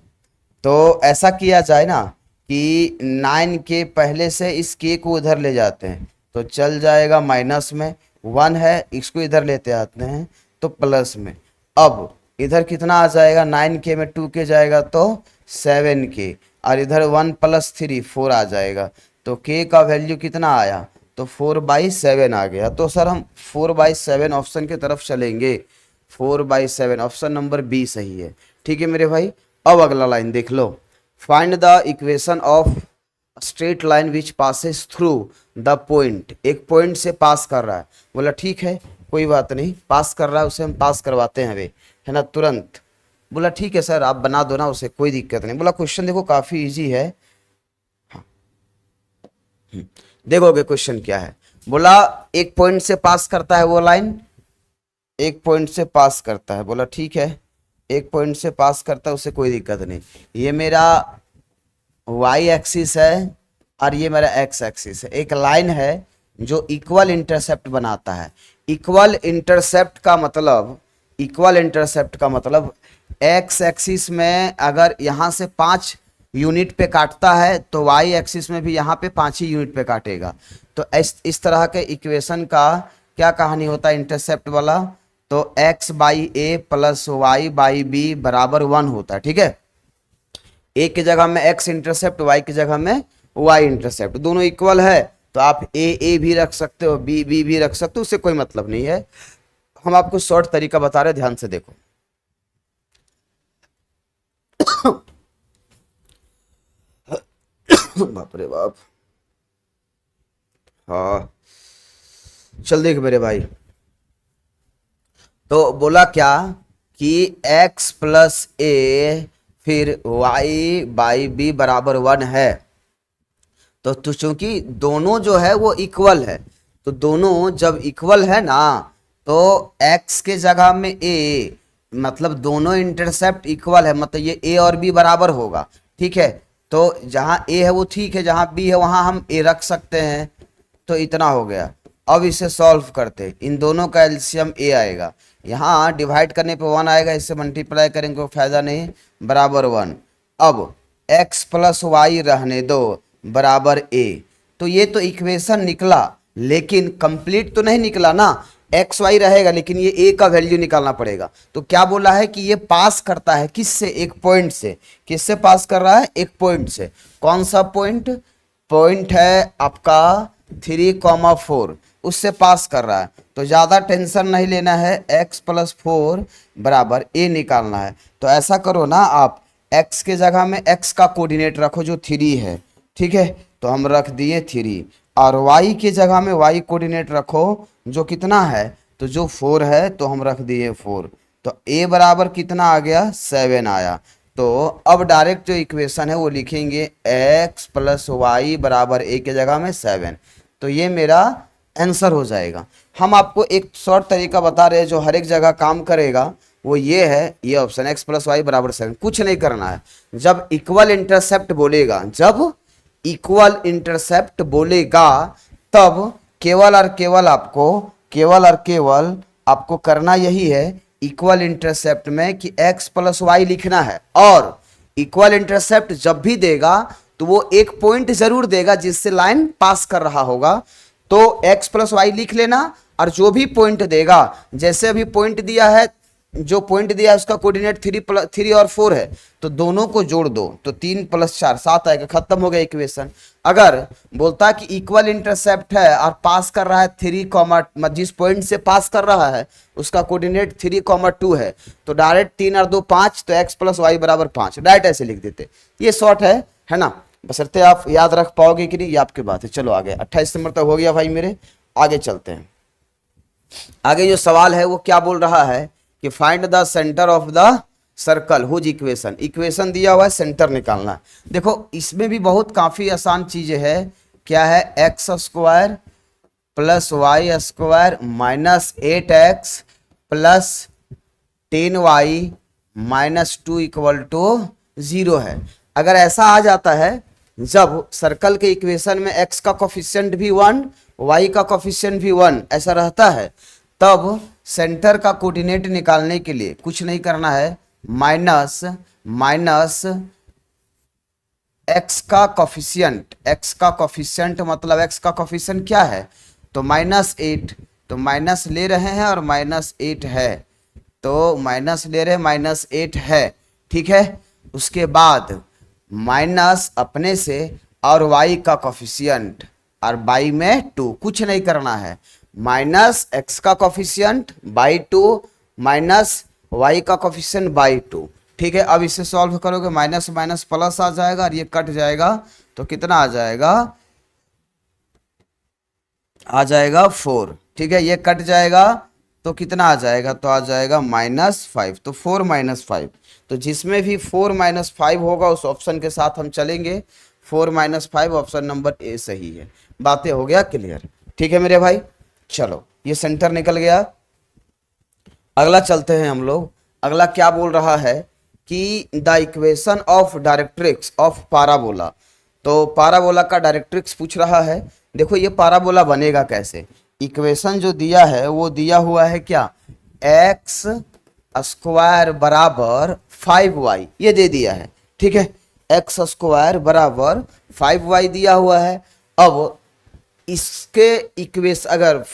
तो ऐसा किया जाए ना कि 9 के पहले से इस k को उधर ले जाते हैं तो चल जाएगा माइनस में, 1 है, इसको इधर लेते आते हैं तो प्लस में। अब इधर कितना आ जाएगा, 9k में 2k जाएगा तो 7k, और इधर 1 + 3 4 आ जाएगा। तो k का वैल्यू कितना आया, तो 4/7 आ गया। तो सर हम 4/7 ऑप्शन की तरफ चलेंगे। 4/7 ऑप्शन नंबर बी सही है। ठीक है मेरे भाई। अब अगला लाइन देख लो, find the equation of straight line which passes through the point. एक पॉइंट से पास कर रहा है। बोला ठीक है, कोई बात नहीं, पास कर रहा है उसे हम पास करवाते हैं अभी, है ना, तुरंत। बोला ठीक है सर, आप बना दो ना उसे, कोई दिक्कत नहीं। बोला क्वेश्चन देखो काफी इजी है। हाँ। देखोगे क्वेश्चन क्या है। बोला एक पॉइंट से पास करता है वो लाइन, एक पॉइंट से पास करता है। बोला ठीक है, एक पॉइंट से पास करता है, उसे कोई दिक्कत नहीं। ये मेरा वाई एक्सिस है और ये मेरा एक्स एक्सिस है। एक लाइन है जो इक्वल इंटरसेप्ट बनाता है। इक्वल इंटरसेप्ट का मतलब, इक्वल इंटरसेप्ट का मतलब एक्स एक्सिस में अगर यहाँ से 5 यूनिट पे काटता है तो वाई एक्सिस में भी यहाँ पे 5 ही यूनिट पे काटेगा। तो इस तरह के इक्वेशन का क्या कहानी होता है इंटरसेप्ट वाला, तो x/a + y/b बराबर 1 होता है। ठीक है, a की जगह में x इंटरसेप्ट, y की जगह में y इंटरसेप्ट, दोनों इक्वल है तो आप a भी रख सकते हो, b भी रख सकते हो, उससे कोई मतलब नहीं है। हम आपको शॉर्ट तरीका बता रहे हैं, ध्यान से देखो। बाप रे बाप। हाँ चल देख मेरे भाई, तो बोला क्या कि x + a फिर y/b बराबर 1 है। तो चूंकि दोनों जो है वो इक्वल है, तो दोनों जब इक्वल है ना, तो x के जगह में a, मतलब दोनों इंटरसेप्ट इक्वल है, मतलब ये a और b बराबर होगा। ठीक है, तो जहां a है वो ठीक है, जहां b है वहां हम a रख सकते हैं। तो इतना हो गया। अब इसे सॉल्व करते, इन दोनों का एलसीएम a आएगा, यहाँ डिवाइड करने पे 1 आएगा, इससे मल्टीप्लाई करेंगे कोई फायदा नहीं, बराबर 1। अब x + y रहने दो बराबर a। तो ये तो इक्वेशन निकला, लेकिन कंप्लीट तो नहीं निकला ना, एक्स वाई रहेगा लेकिन ये a का वैल्यू निकालना पड़ेगा। तो क्या बोला है कि ये पास करता है किससे, एक पॉइंट से। किससे पास कर रहा है, एक पॉइंट से। कौन सा पॉइंट, पॉइंट है आपका 3,4, उससे पास कर रहा है। तो ज़्यादा टेंशन नहीं लेना है, x + 4 बराबर a निकालना है। तो ऐसा करो ना, आप x के जगह में x का कोऑर्डिनेट रखो जो 3 है। ठीक है, तो हम रख दिए 3, और y के जगह में y कोऑर्डिनेट रखो जो कितना है, तो जो 4 है, तो हम रख दिए 4। तो a बराबर कितना आ गया, 7 आया। तो अब डायरेक्ट जो इक्वेशन है वो लिखेंगे x + y बराबर a के जगह में 7। तो ये मेरा आंसर हो जाएगा। हम आपको एक शॉर्ट तरीका बता रहे हैं जो हर एक जगह काम करेगा, वो ये है, ये ऑप्शन x + y बराबर 7। कुछ नहीं करना है, जब इक्वल इंटरसेप्ट बोलेगा, जब इक्वल इंटरसेप्ट बोलेगा, तब केवल और केवल आपको करना यही है, इक्वल इंटरसेप्ट में कि x + y लिखना है। और इक्वल इंटरसेप्ट जब भी देगा तो वो एक पॉइंट जरूर देगा जिससे लाइन पास कर रहा होगा। तो x + y लिख लेना, और जो भी पॉइंट देगा, जैसे अभी पॉइंट दिया है, जो पॉइंट दिया है उसका कोऑर्डिनेट 3 और 4 है, तो दोनों को जोड़ दो, तो 3 + 4 7 आएगा, खत्म हो गया इक्वेशन। अगर बोलता कि इक्वल इंटरसेप्ट है और पास कर रहा है 3, जिस पॉइंट से पास कर रहा है उसका कोऑर्डिनेट 3,2 है, तो डायरेक्ट 3 और 2 5, तो x + y बराबर 5 डायरेक्ट ऐसे लिख देते। ये शॉर्ट है ना, बशर्ते आप याद रख पाओगे कि नहीं, ये आपकी बात है। चलो आगे, 28 नंबर तक हो गया भाई मेरे, आगे चलते हैं। आगे जो सवाल है वो क्या बोल रहा है कि find the centre of the circle whose equation. Equation दिया हुआ है, सेंटर निकालना। देखो इसमें भी बहुत काफी आसान चीजें है। क्या है, x² + y² -8x + 10y - 2 = 0 है। अगर ऐसा आ जाता है, जब सर्कल के इक्वेशन में x का कोफिशिएंट भी 1, y का कोफिशिएंट भी 1 ऐसा रहता है, तब सेंटर का कोऑर्डिनेट निकालने के लिए कुछ नहीं करना है, माइनस x का कोफिशिएंट मतलब x का कोफिशिएंट क्या है, तो -8 तो माइनस ले रहे हैं और -8 है, तो माइनस ले रहे हैं, -8 है, ठीक है। उसके बाद माइनस अपने से और y का कोफिशिएंट, और y में 2, कुछ नहीं करना है, माइनस x का कोफिशिएंट बाई 2 माइनस y का कोफिशिएंट बाई 2, ठीक है। अब इसे सॉल्व करोगे, माइनस माइनस प्लस आ जाएगा और ये कट जाएगा, तो कितना आ जाएगा, आ जाएगा 4, ठीक है। ये कट जाएगा तो कितना आ जाएगा, तो आ जाएगा -5, तो 4 - 5, तो जिसमें भी 4 - 5 होगा उस ऑप्शन के साथ हम चलेंगे। 4 - 5 ऑप्शन नंबर ए सही है। बातें हो गया क्लियर, ठीक है मेरे भाई। चलो ये सेंटर निकल गया। अगला चलते हैं हम लोग। अगला क्या बोल रहा है कि the equation of directrix of parabola, तो पाराबोला का डायरेक्ट्रिक्स पूछ रहा है। देखो ये पाराबोला बनेगा कैसे, इक्वेशन जो दिया है वो दिया हुआ है क्या, एक्स स्क्वायर बराबर 5y, ये दे दिया है, ठीक है। एक्स स्क्वायर बराबर 5y दिया हुआ है। अब इसके इक्वेशन अगर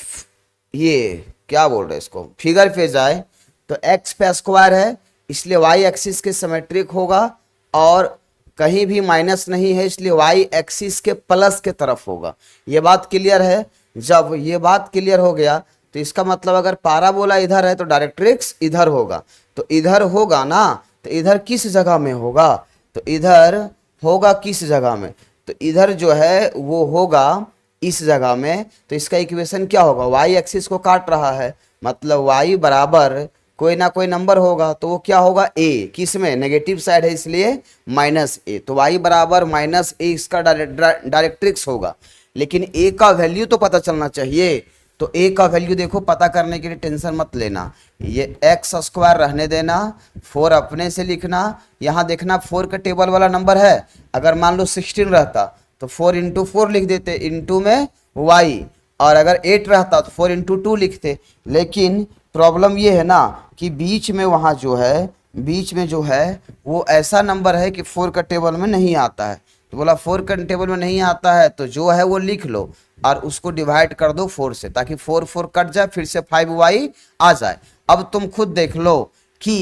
ये क्या बोल रहे हैं इसको फिगर पे जाए तो x पे स्क्वायर है, इसलिए y एक्सिस के सिमेट्रिक होगा, और कहीं भी माइनस नहीं है इसलिए y एक्सिस के प्लस के तरफ होगा। ये बात क्लियर है। जब ये बात क्लियर हो गया तो इसका मतलब अगर पाराबोला इधर है तो डायरेक्ट्रिक्स इधर होगा, तो इधर होगा ना, तो इधर किस जगह में होगा, तो इधर होगा किस जगह में, तो इधर जो है वो होगा इस जगह में। तो इसका इक्वेशन क्या होगा, y एक्सिस को काट रहा है, मतलब y बराबर कोई ना कोई नंबर होगा, तो वो क्या होगा a, किस में, नेगेटिव साइड है इसलिए -a, तो y बराबर -a इसका डायरेक्ट्रिक्स होगा। लेकिन a का वैल्यू तो पता चलना चाहिए, तो a का वैल्यू देखो, पता करने के लिए टेंशन मत लेना, ये एक्स स्क्वायर रहने देना, 4 अपने से लिखना। यहाँ देखना 4 का टेबल वाला नंबर है, अगर मान लो 16 रहता तो 4 × 4 लिख देते, इंटू में y, और अगर 8 रहता तो 4 × 2 लिखते। लेकिन प्रॉब्लम ये है ना कि बीच में वहाँ जो है, बीच में जो है वो ऐसा नंबर है कि 4 का टेबल में नहीं आता है, तो बोला 4 का टेबल में नहीं आता है तो जो है वो लिख लो और उसको डिवाइड कर दो 4 से, ताकि 4 4 कट जाए, फिर से 5y आ जाए। अब तुम खुद देख लो कि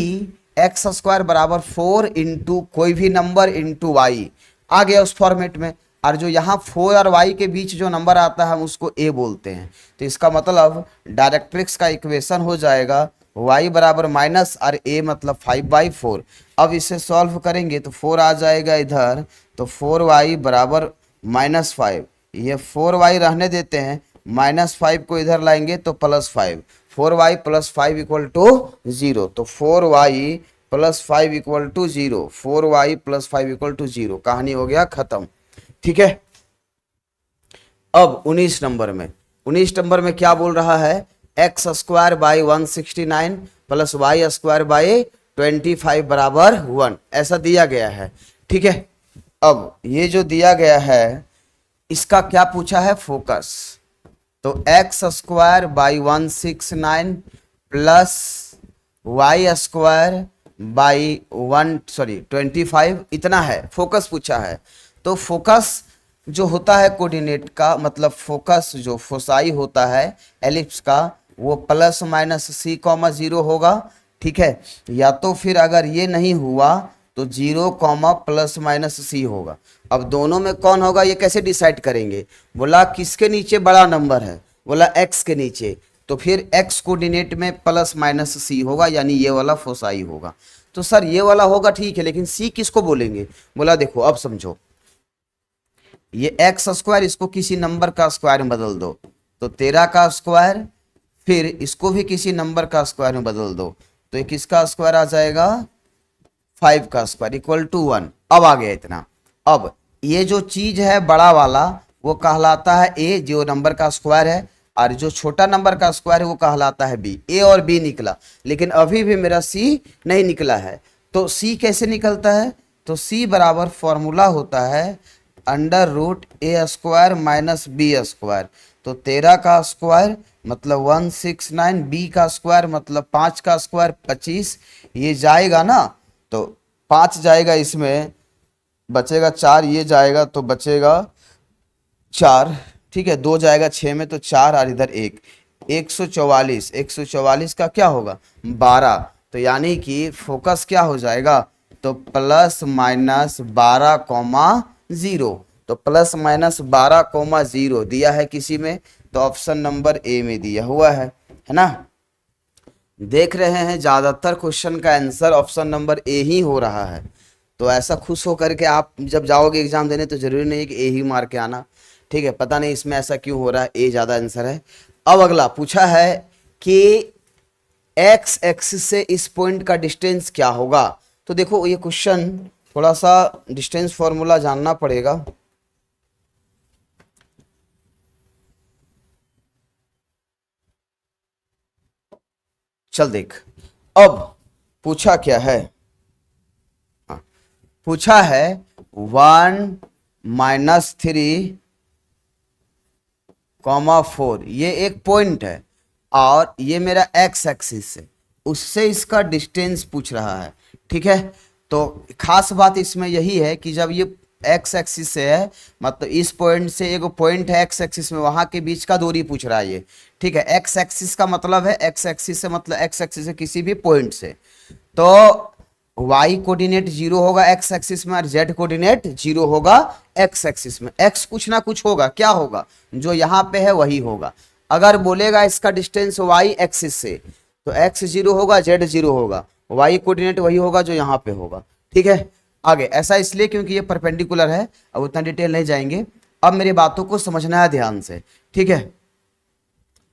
एक्स स्क्वायर बराबर 4 इंटू कोई भी नंबर इंटू y आ गया उस फॉर्मेट में, और जो यहाँ 4 और y के बीच जो नंबर आता है हम उसको a बोलते हैं। तो इसका मतलब डायरेक्ट्रिक्स का इक्वेशन हो जाएगा y बराबर माइनस और a मतलब 5/4। अब इसे सॉल्व करेंगे तो 4 आ जाएगा इधर, तो 4y बराबर -5, ये 4y रहने देते हैं, -5 को इधर लाएंगे तो +5, 4y + 5 = 0, तो 4y + 5 = 0, 4y + 5 = 0, कहानी हो गया खत्म, ठीक है। अब 19 नंबर में क्या बोल रहा है, x² / 169 + y² / 25 बराबर 1, ऐसा दिया गया है, ठीक है। अब ये जो दिया गया है इसका क्या पूछा है, फोकस, तो x² / 169 + y² / 25 इतना है, फोकस पूछा है। तो फोकस जो होता है कोऑर्डिनेट का, मतलब फोकस जो फोसाई होता है एलिप्स का, वो ±c, 0 होगा, ठीक है। या तो फिर अगर ये नहीं हुआ तो 0, ±c होगा। अब दोनों में कौन होगा ये कैसे डिसाइड करेंगे, बोला किसके नीचे बड़ा नंबर है, बोला x के नीचे, तो फिर x कोऑर्डिनेट में ±c होगा, यानी ये वाला फोसाई होगा। तो सर ये वाला होगा ठीक है, लेकिन c किसको बोलेंगे, बोला देखो अब समझो, ये x², इसको किसी नंबर का स्क्वायर में बदल दो तो 13 का स्क्वायर, फिर इसको भी किसी नंबर का स्क्वायर में बदल दो तो ये किसका स्क्वायर आ जाएगा, 5 का स्क्वायर = 1। अब आ गया इतना। अब ये जो चीज है बड़ा वाला वो कहलाता है a, जो नंबर का स्क्वायर है, और जो छोटा नंबर का स्क्वायर है वो कहलाता है b। a और b निकला, लेकिन अभी भी मेरा c नहीं निकला है। तो c कैसे निकलता है, तो c बराबर फॉर्मूला होता है √a² - b²। तो 13 का स्क्वायर मतलब 169, b का स्क्वायर मतलब 5 का स्क्वायर 25, ये जाएगा ना तो 5 जाएगा, इसमें बचेगा 4, ये जाएगा तो बचेगा 4, ठीक है। 2 जाएगा 6 में तो 4 और इधर 1, 144, 144 का क्या होगा 12, तो यानी कि फोकस क्या हो जाएगा, तो प्लस माइनस 12,0, तो प्लस माइनस 12,0 दिया है किसी में, तो ऑप्शन नंबर ए में दिया हुआ है ना। देख रहे हैं ज्यादातर क्वेश्चन का आंसर ऑप्शन नंबर ए ही हो रहा है, तो ऐसा खुश होकर के आप जब जाओगे एग्जाम देने तो जरूरी नहीं है कि ए ही मार के आना, ठीक है। पता नहीं इसमें ऐसा क्यों हो रहा है, ए ज्यादा आंसर है। अब अगला पूछा है कि एक्स एक्सिस से इस पॉइंट का डिस्टेंस क्या होगा। तो देखो ये क्वेश्चन थोड़ा सा डिस्टेंस फॉर्मूला जानना पड़ेगा। चल देख, अब पूछा क्या है, हाँ, पूछा है 1 - 3, 4 ये एक पॉइंट है और ये मेरा एक्स एक्सिस है, उससे इसका डिस्टेंस पूछ रहा है, ठीक है। तो खास बात इसमें यही है कि जब ये एक्स एक्सिस से है, मतलब इस पॉइंट से एक पॉइंट है एक्स एक्सिस में, वहां के बीच का दूरी पूछ रहा है ये, ठीक है। एक्स एक्सिस का मतलब है, एक्स एक्सिस से मतलब एक्स एक्सिस से किसी भी पॉइंट से, तो y कोऑर्डिनेट 0 होगा एक्स एक्सिस में और z कोऑर्डिनेट 0 होगा एक्स एक्सिस में। x कुछ ना कुछ होगा, क्या होगा, जो यहाँ पे है वही होगा। अगर बोलेगा इसका डिस्टेंस y एक्सिस से, तो x 0 होगा, z 0 होगा, y कोऑर्डिनेट वही होगा जो यहाँ पे होगा, ठीक है। आगे ऐसा इसलिए क्योंकि ये परपेंडिकुलर है, अब उतना डिटेल नहीं जाएंगे। अब मेरी बातों को समझना है ध्यान से, ठीक है।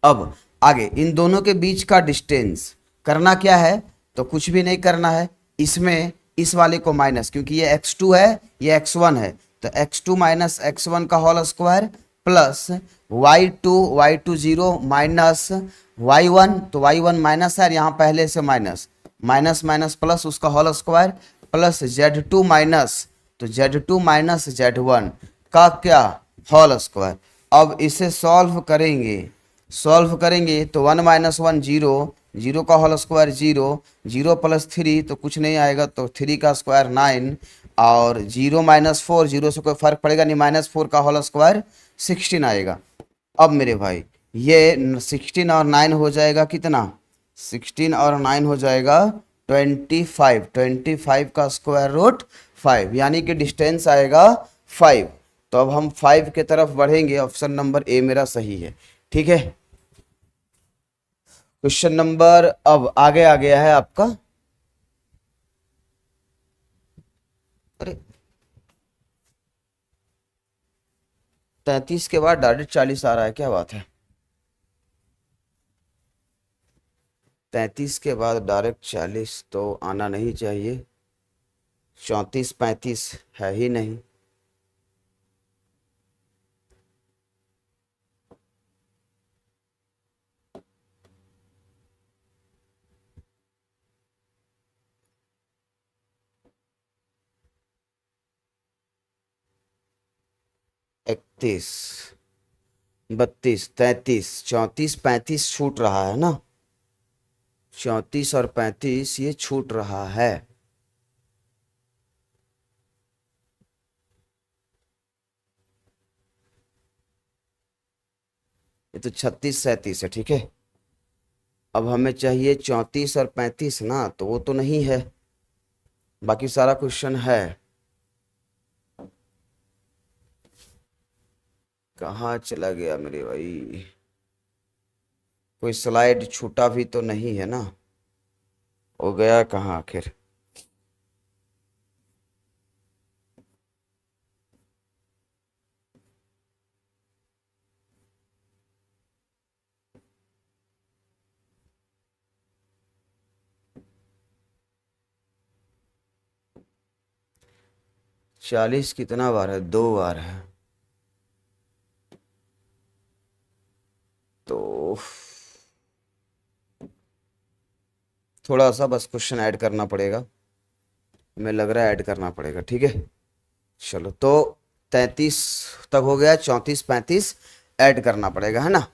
अब आगे इन दोनों के बीच का डिस्टेंस करना क्या है, तो कुछ भी नहीं करना है, इसमें इस वाले को माइनस, क्योंकि ये x2 है ये x1 है, तो x2 माइनस x1 का whole square plus y2 0 minus y1, तो y1 माइनस है, यहाँ पहले से माइनस, माइनस माइनस प्लस उसका whole square plus z2 minus, तो z2 माइनस z1 का क्या होल स्क्वायर। अब इसे सॉल्व करेंगे तो 1 - 1 0, 0 का होल स्क्वायर 0, 0 प्लस 3 तो कुछ नहीं आएगा, तो 3 का स्क्वायर 9, और 0 - 4, 0 से कोई फर्क पड़ेगा नहीं, -4 का होल स्क्वायर 16 आएगा। अब मेरे भाई ये 16 और 9 हो जाएगा कितना, 16 और 9 हो जाएगा 25, 25 का स्क्वायर रूट 5, यानी कि डिस्टेंस आएगा 5। तो अब हम 5 के तरफ बढ़ेंगे, ऑप्शन नंबर ए मेरा सही है, ठीक है। क्वेश्चन नंबर अब आगे आ गया है आपका, अरे 33 के बाद डायरेक्ट 40 आ रहा है, क्या बात है। 33 के बाद डायरेक्ट 40 तो आना नहीं चाहिए, 34 35 है ही नहीं। इकतीस, 32, 33, 34 35 छूट रहा है ना, 34 और 35 ये छूट रहा है। ये तो 36 37 है, ठीक है। अब हमें चाहिए 34 और 35 ना, तो वो तो नहीं है, बाकी सारा क्वेश्चन है। कहाँ चला गया मेरे भाई, कोई स्लाइड छूटा भी तो नहीं है ना, वो गया कहाँ आखिर। चालीस कितना बार है, 2 बार है, तो थोड़ा सा बस क्वेश्चन ऐड करना पड़ेगा, हमें लग रहा है ऐड करना पड़ेगा, ठीक है। चलो तो 33 तक हो गया, 34 35 ऐड करना पड़ेगा, है ना।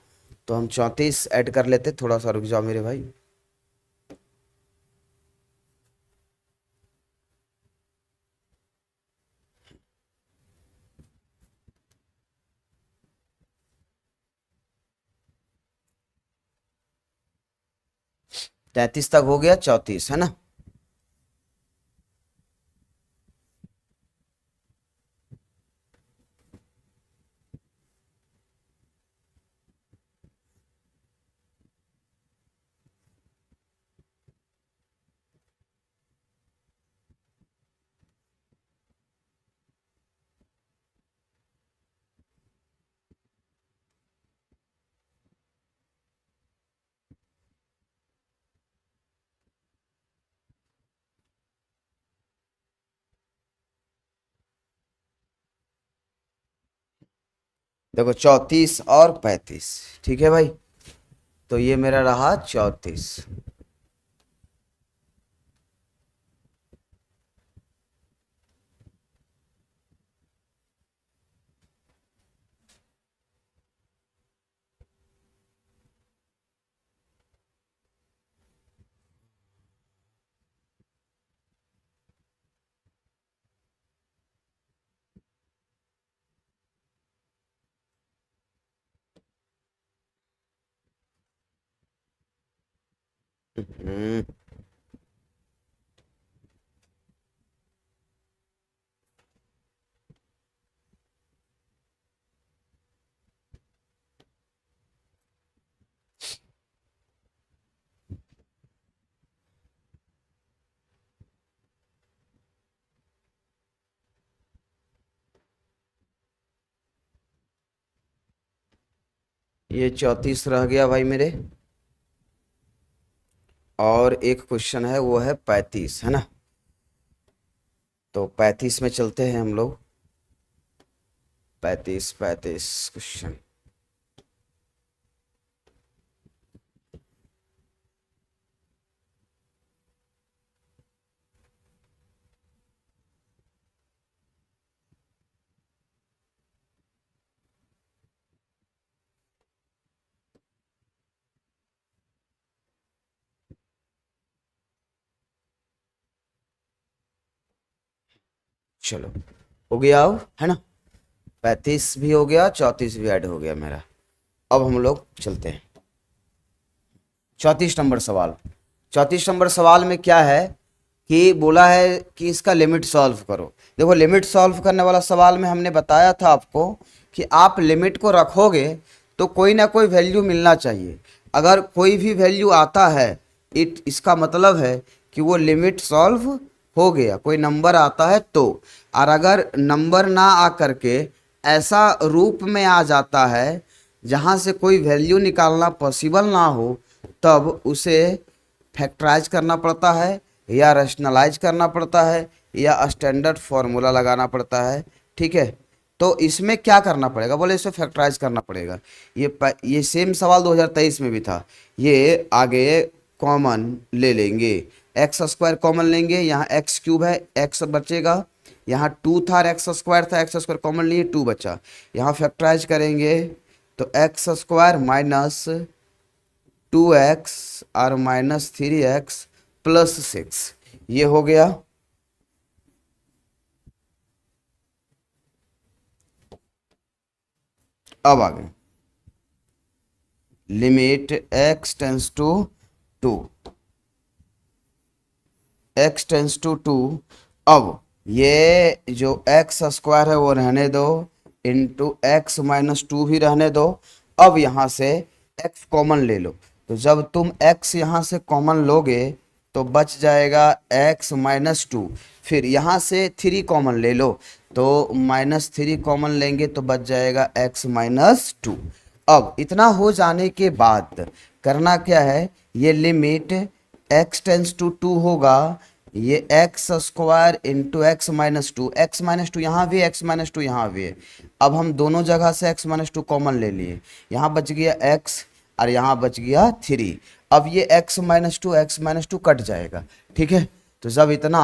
तो हम 34 ऐड कर लेते, थोड़ा सा रुक जाओ मेरे भाई। 33 तक हो गया, 34 है ना। देखो 34 और 35, ठीक है भाई। तो ये मेरा रहा 34। हम्म, ये 34 रह गया भाई मेरे। और एक क्वेश्चन है, वो है 35, है ना। तो 35 में चलते हैं हम लोग। 35 क्वेश्चन। चलो, हो गया अब, है ना। 35 भी हो गया, 34 भी ऐड हो गया मेरा। अब हम लोग चलते हैं 34 नंबर सवाल। 34 नंबर सवाल में क्या है कि बोला है कि इसका लिमिट सॉल्व करो। देखो, लिमिट सॉल्व करने वाला सवाल में हमने बताया था आपको कि आप लिमिट को रखोगे तो कोई ना कोई वैल्यू मिलना चाहिए। अगर कोई भी वैल्यू आता है, इसका मतलब है कि वो लिमिट सॉल्व हो गया। कोई नंबर आता है तो, और अगर नंबर ना आ करके ऐसा रूप में आ जाता है जहाँ से कोई वैल्यू निकालना पॉसिबल ना हो, तब उसे फैक्टराइज करना पड़ता है, या रैशनलाइज करना पड़ता है, या स्टैंडर्ड फार्मूला लगाना पड़ता है। ठीक है, तो इसमें क्या करना पड़ेगा, बोले इसे फैक्टराइज करना पड़ेगा। ये सेम सवाल 2023 में भी था। ये आगे कॉमन ले लेंगे, एक्स स्क्वायर कॉमन लेंगे, यहाँ एक्स क्यूब है, एक्स बचेगा, यहाँ टू था और एक्स स्क्वायर था, एक्स स्क्वायर कॉमन लिए, टू बचा। यहाँ फैक्टराइज करेंगे तो एक्स स्क्वायर माइनस 2x और माइनस 3x प्लस 6, ये हो गया। अब आगे limit x tends to 2, x tends to 2। अब ये जो एक्स स्क्वायर है वो रहने दो, इंटू एक्स माइनस 2 भी रहने दो। अब यहाँ से x कॉमन ले लो, तो जब तुम x यहाँ से कॉमन लोगे तो बच जाएगा x माइनस 2। फिर यहाँ से 3 कॉमन ले लो, तो माइनस 3 कॉमन लेंगे तो बच जाएगा x माइनस 2। अब इतना हो जाने के बाद करना क्या है, ये लिमिट x टेंस टू 2 होगा, ये x square into x minus 2, x minus 2 यहाँ भी, एक्स माइनस 2 यहाँ भी है। अब हम दोनों जगह से एक्स माइनस 2 कॉमन ले लिए, यहाँ बच गया एक्स और यहाँ बच गया 3। अब ये x minus 2 x minus 2 cut जाएगा। ठीक है, तो जब इतना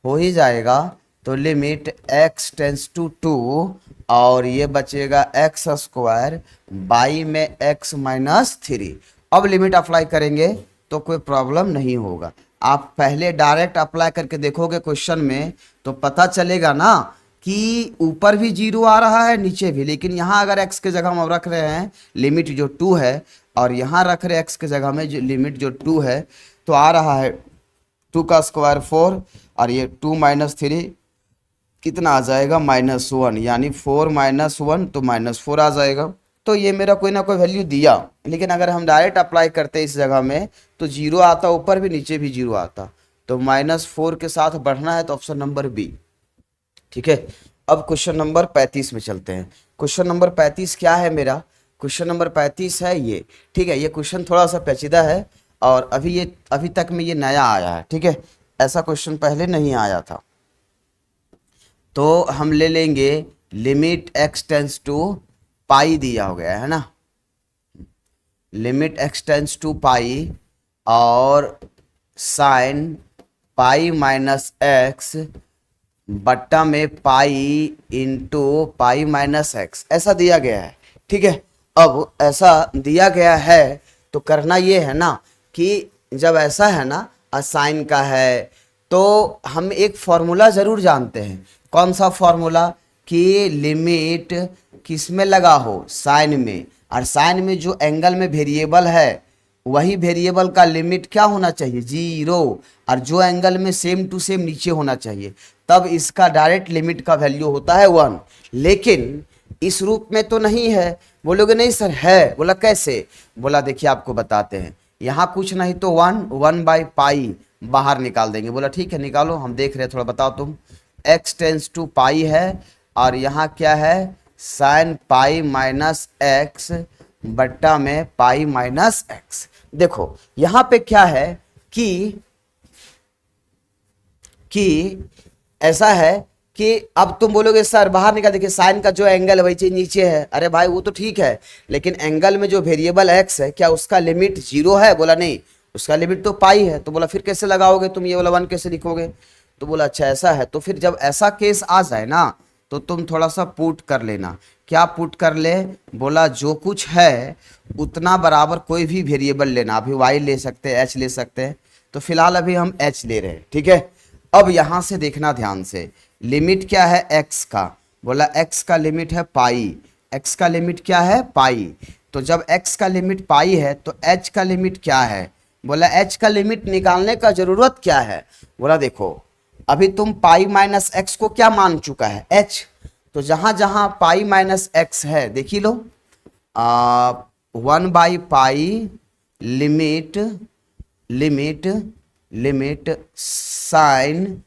हो ही जाएगा तो लिमिट x टेंस टू 2, और ये बचेगा एक्स स्क्वायर बाई में x माइनस 3। अब लिमिट अप्लाई करेंगे तो कोई प्रॉब्लम नहीं होगा। आप पहले डायरेक्ट अप्लाई करके देखोगे क्वेश्चन में तो पता चलेगा ना कि ऊपर भी जीरो आ रहा है नीचे भी, लेकिन यहाँ अगर x के जगह हम रख रहे हैं लिमिट जो 2 है, और यहाँ रख रहे x के जगह में जो लिमिट जो 2 है, तो आ रहा है 2 का स्क्वायर 4, और ये 2 माइनस 3 कितना आ जाएगा -1, यानी 4 माइनस 1 तो -4 आ जाएगा। तो ये मेरा कोई ना कोई वैल्यू दिया, लेकिन अगर हम डायरेक्ट अप्लाई करते इस जगह में तो 0 आता, ऊपर भी नीचे भी 0 आता, तो -4 के साथ बढ़ना है तो ऑप्शन नंबर बी। ठीक है, अब क्वेश्चन नंबर 35 में चलते हैं। क्वेश्चन नंबर 35 क्या है मेरा? क्वेश्चन नंबर 35 है ये। ठीक है, ये क्वेश्चन थोड़ा सा पेचीदा है और अभी तक में ये नया आया है। ठीक है, ऐसा क्वेश्चन पहले नहीं आया था। तो हम ले लेंगे लिमिट x टेंस टू पाई, दिया हो गया है ना, लिमिट x टेंस टू पाई और साइन पाई माइनस एक्स बट्टा में pi into pi minus x, ऐसा दिया गया है। ठीक है, अब ऐसा दिया गया है तो करना ये है ना कि जब ऐसा है ना साइन का है, तो हम एक फॉर्मूला ज़रूर जानते हैं। कौन सा फॉर्मूला? कि लिमिट किस में लगा हो? साइन में, और साइन में जो एंगल में वेरिएबल है वही वेरिएबल का लिमिट क्या होना चाहिए? 0, और जो एंगल में सेम टू सेम नीचे होना चाहिए, तब इसका डायरेक्ट लिमिट का वैल्यू होता है 1। लेकिन इस रूप में तो नहीं है। बोलोगे नहीं सर है, बोला कैसे? बोला देखिए आपको बताते हैं, यहाँ कुछ नहीं तो 1 बाई पाई बाहर निकाल देंगे। बोला ठीक है निकालो, हम देख रहे हैं, थोड़ा बताओ तुम। x टेंस टू पाई है और यहाँ क्या है? साइन पाई माइनस एक्स बट्टा में पाई माइनस एक्स। देखो यहाँ पे क्या है कि ऐसा है कि अब तुम बोलोगे सर बाहर निकाल, देखिए साइन का जो एंगल है वही चीज नीचे है। अरे भाई वो तो ठीक है, लेकिन एंगल में जो वेरिएबल x है क्या उसका लिमिट 0 है? बोला नहीं, उसका लिमिट तो पाई है। तो बोला फिर कैसे लगाओगे तुम, ये वाला 1 कैसे लिखोगे? तो बोला अच्छा ऐसा है। तो फिर जब ऐसा केस आ जाए ना तो तुम थोड़ा सा पुट कर लेना। क्या पुट कर ले? बोला जो कुछ है उतना बराबर कोई भी वेरिएबल लेना। अभी y ले सकते हैं, h ले सकते हैं, तो फिलहाल अभी हम h ले रहे हैं। ठीक है, अब यहां से देखना ध्यान से, लिमिट क्या है x का? बोला x का लिमिट है पाई, x का लिमिट क्या है? पाई। तो जब x का लिमिट पाई है तो h का लिमिट क्या है? बोला h का लिमिट निकालने का जरूरत क्या है? बोला देखो अभी तुम पाई माइनस एक्स को क्या मान चुका है? h। तो जहां जहां पाई माइनस एक्स है देखी लो, 1 by pi limit sine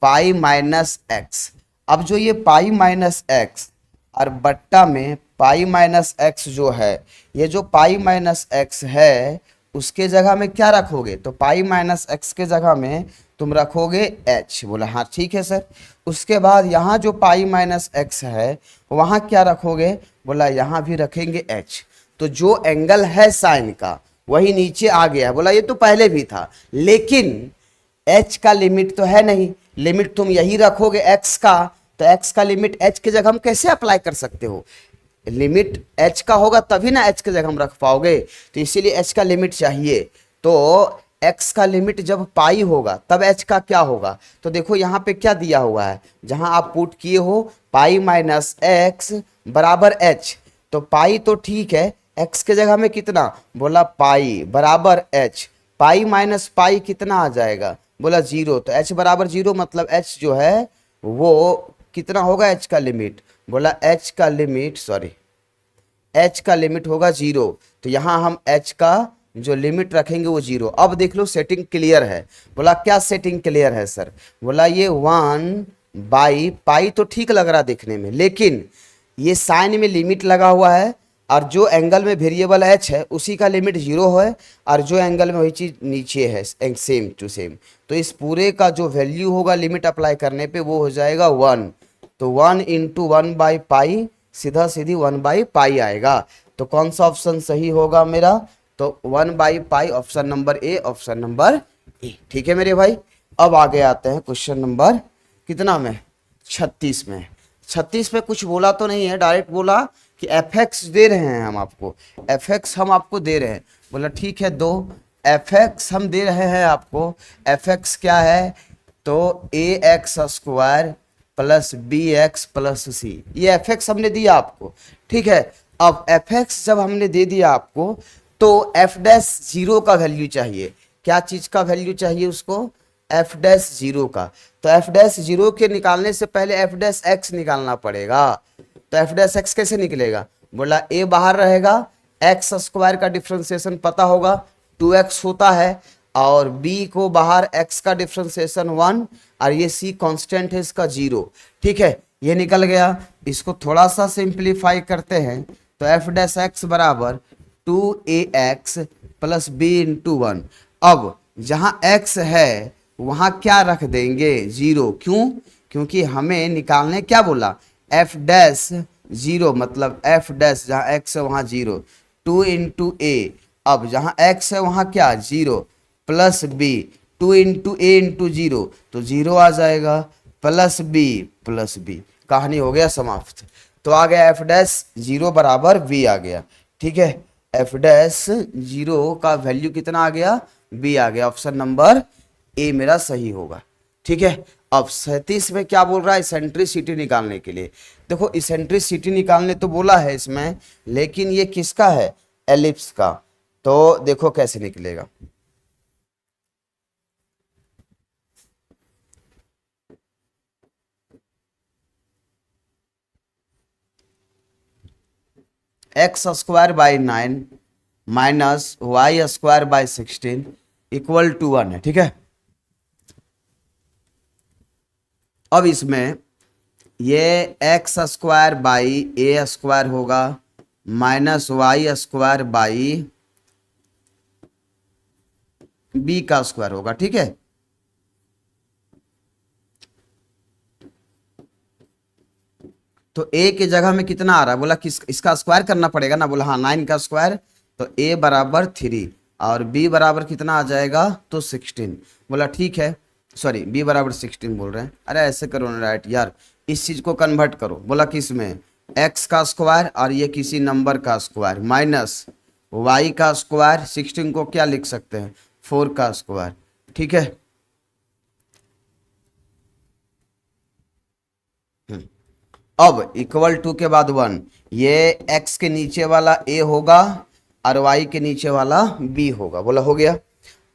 pi minus x. अब जो ये पाई माइनस एक्स और बट्टा में पाई माइनस एक्स जो है, ये जो पाई माइनस एक्स है उसके जगह में क्या रखोगे? तो पाई माइनस एक्स के जगह में तुम रखोगे h। बोला हाँ ठीक है सर। उसके बाद यहाँ जो पाई माइनस एक्स है वहाँ क्या रखोगे? बोला यहाँ भी रखेंगे h। तो जो एंगल है साइन का वही नीचे आ गया। बोला ये तो पहले भी था, लेकिन h का लिमिट तो है नहीं, लिमिट तुम यही रखोगे x का, तो x का लिमिट h की जगह हम कैसे अप्लाई कर सकते हो? लिमिट h का होगा तभी ना h की जगह हम रख पाओगे, तो इसीलिए h का लिमिट चाहिए। तो x का लिमिट जब पाई होगा तब h का क्या होगा? तो देखो यहाँ पे क्या दिया हुआ है, जहां आप पुट किए हो पाई माइनस एक्स बराबर h। तो पाई तो ठीक है, x के जगह में कितना? बोला पाई बराबर h। पाई माइनस पाई कितना आ जाएगा? बोला 0। तो h बराबर 0, मतलब h जो है वो कितना होगा? h का लिमिट, बोला h का लिमिट h का लिमिट होगा 0। तो यहाँ हम h का जो लिमिट रखेंगे वो 0। अब देख लो सेटिंग क्लियर है। बोला क्या सेटिंग क्लियर है सर? बोला ये 1 बाई पाई तो ठीक लग रहा देखने में, लेकिन ये साइन में लिमिट लगा हुआ है और जो एंगल में वेरिएबल h है उसी का लिमिट 0 है, और जो एंगल में वही चीज नीचे है सेम टू सेम। तो इस पूरे का जो वैल्यू होगा लिमिट अप्लाई करने पे वो हो जाएगा 1। तो 1 इंटू 1 बाई पाई सीधा सीधी 1 बाई पाई आएगा। तो कौन सा ऑप्शन सही होगा मेरा? तो 1 by pi, option number A, option number ए। ठीक है मेरे भाई, अब आगे आते हैं क्वेश्चन नंबर कितना में? 36 में। 36 में कुछ बोला तो नहीं है, डायरेक्ट बोला कि fx दे रहे हैं हम आपको, fx हम आपको दे रहे हैं। बोला ठीक है दो, fx हम दे रहे हैं आपको। fx क्या है? तो ax square plus bx plus c, ये fx हमने दिया आपको। ठीक है, अब एफ एक्स जब हमने दे दिया आपको, तो एफ डैश जीरो का वैल्यू चाहिए। क्या चीज का वैल्यू चाहिए उसको? एफ डैश जीरो का। तो एफ डैश जीरो के निकालने से पहले एफ डैश एक्स निकालना पड़ेगा। तो एफ डैश एक्स कैसे निकलेगा? बोला ए बाहर रहेगा, एक्स स्क्वायर का डिफ्रेंसिएशन पता होगा 2x होता है, और b को बाहर x का डिफ्रेंसिएशन 1, और ये c कांस्टेंट है इसका 0। ठीक है, ये निकल गया। इसको थोड़ा सा सिंप्लीफाई करते हैं तो एफ डैश एक्स बराबर 2ax प्लस b इंटू 1। अब जहाँ x है वहाँ क्या रख देंगे? 0। क्यों? क्योंकि हमें निकालने क्या बोला? एफ डैश जीरो, मतलब एफ डैश जहाँ x है वहाँ 0, 2 इंटू ए। अब जहाँ x है वहाँ क्या? 0 प्लस b, 2 इंटू ए इंटू 0, तो 0 आ जाएगा, प्लस b। कहानी हो गया समाप्त। तो आ गया एफ डैश जीरो बराबर b आ गया। ठीक है, एफ डैश जीरो का वैल्यू कितना आ गया? b आ गया। ऑप्शन नंबर ए मेरा सही होगा। ठीक है, अब 37 में क्या बोल रहा है? इसेंट्रिसिटी निकालने के लिए। देखो इसेंट्रिसिटी निकालने तो बोला है इसमें, लेकिन ये किसका है? एलिप्स का। तो देखो कैसे निकलेगा। X square by 9 minus y square by 16 equal to 1 है। ठीक है, अब इसमें ये x square by a square होगा minus y square by b का स्क्वायर होगा। ठीक है, तो ए की जगह में कितना आ रहा है? बोला किस इसका स्क्वायर करना पड़ेगा ना। बोला हाँ 9 का स्क्वायर, तो ए बराबर 3 और बी बराबर कितना आ जाएगा? तो 16। बोला ठीक है, सॉरी बी बराबर 16 बोल रहे हैं। अरे ऐसे करो ना राइट यार, इस चीज को कन्वर्ट करो। बोला किस में? एक्स का स्क्वायर और ये किसी नंबर का स्क्वायर माइनस वाई का स्क्वायर, 16 को क्या लिख सकते हैं? 4 का स्क्वायर। ठीक है, अब इक्वल टू के बाद 1, ये x के नीचे वाला a होगा और y के नीचे वाला b होगा। बोला हो गया।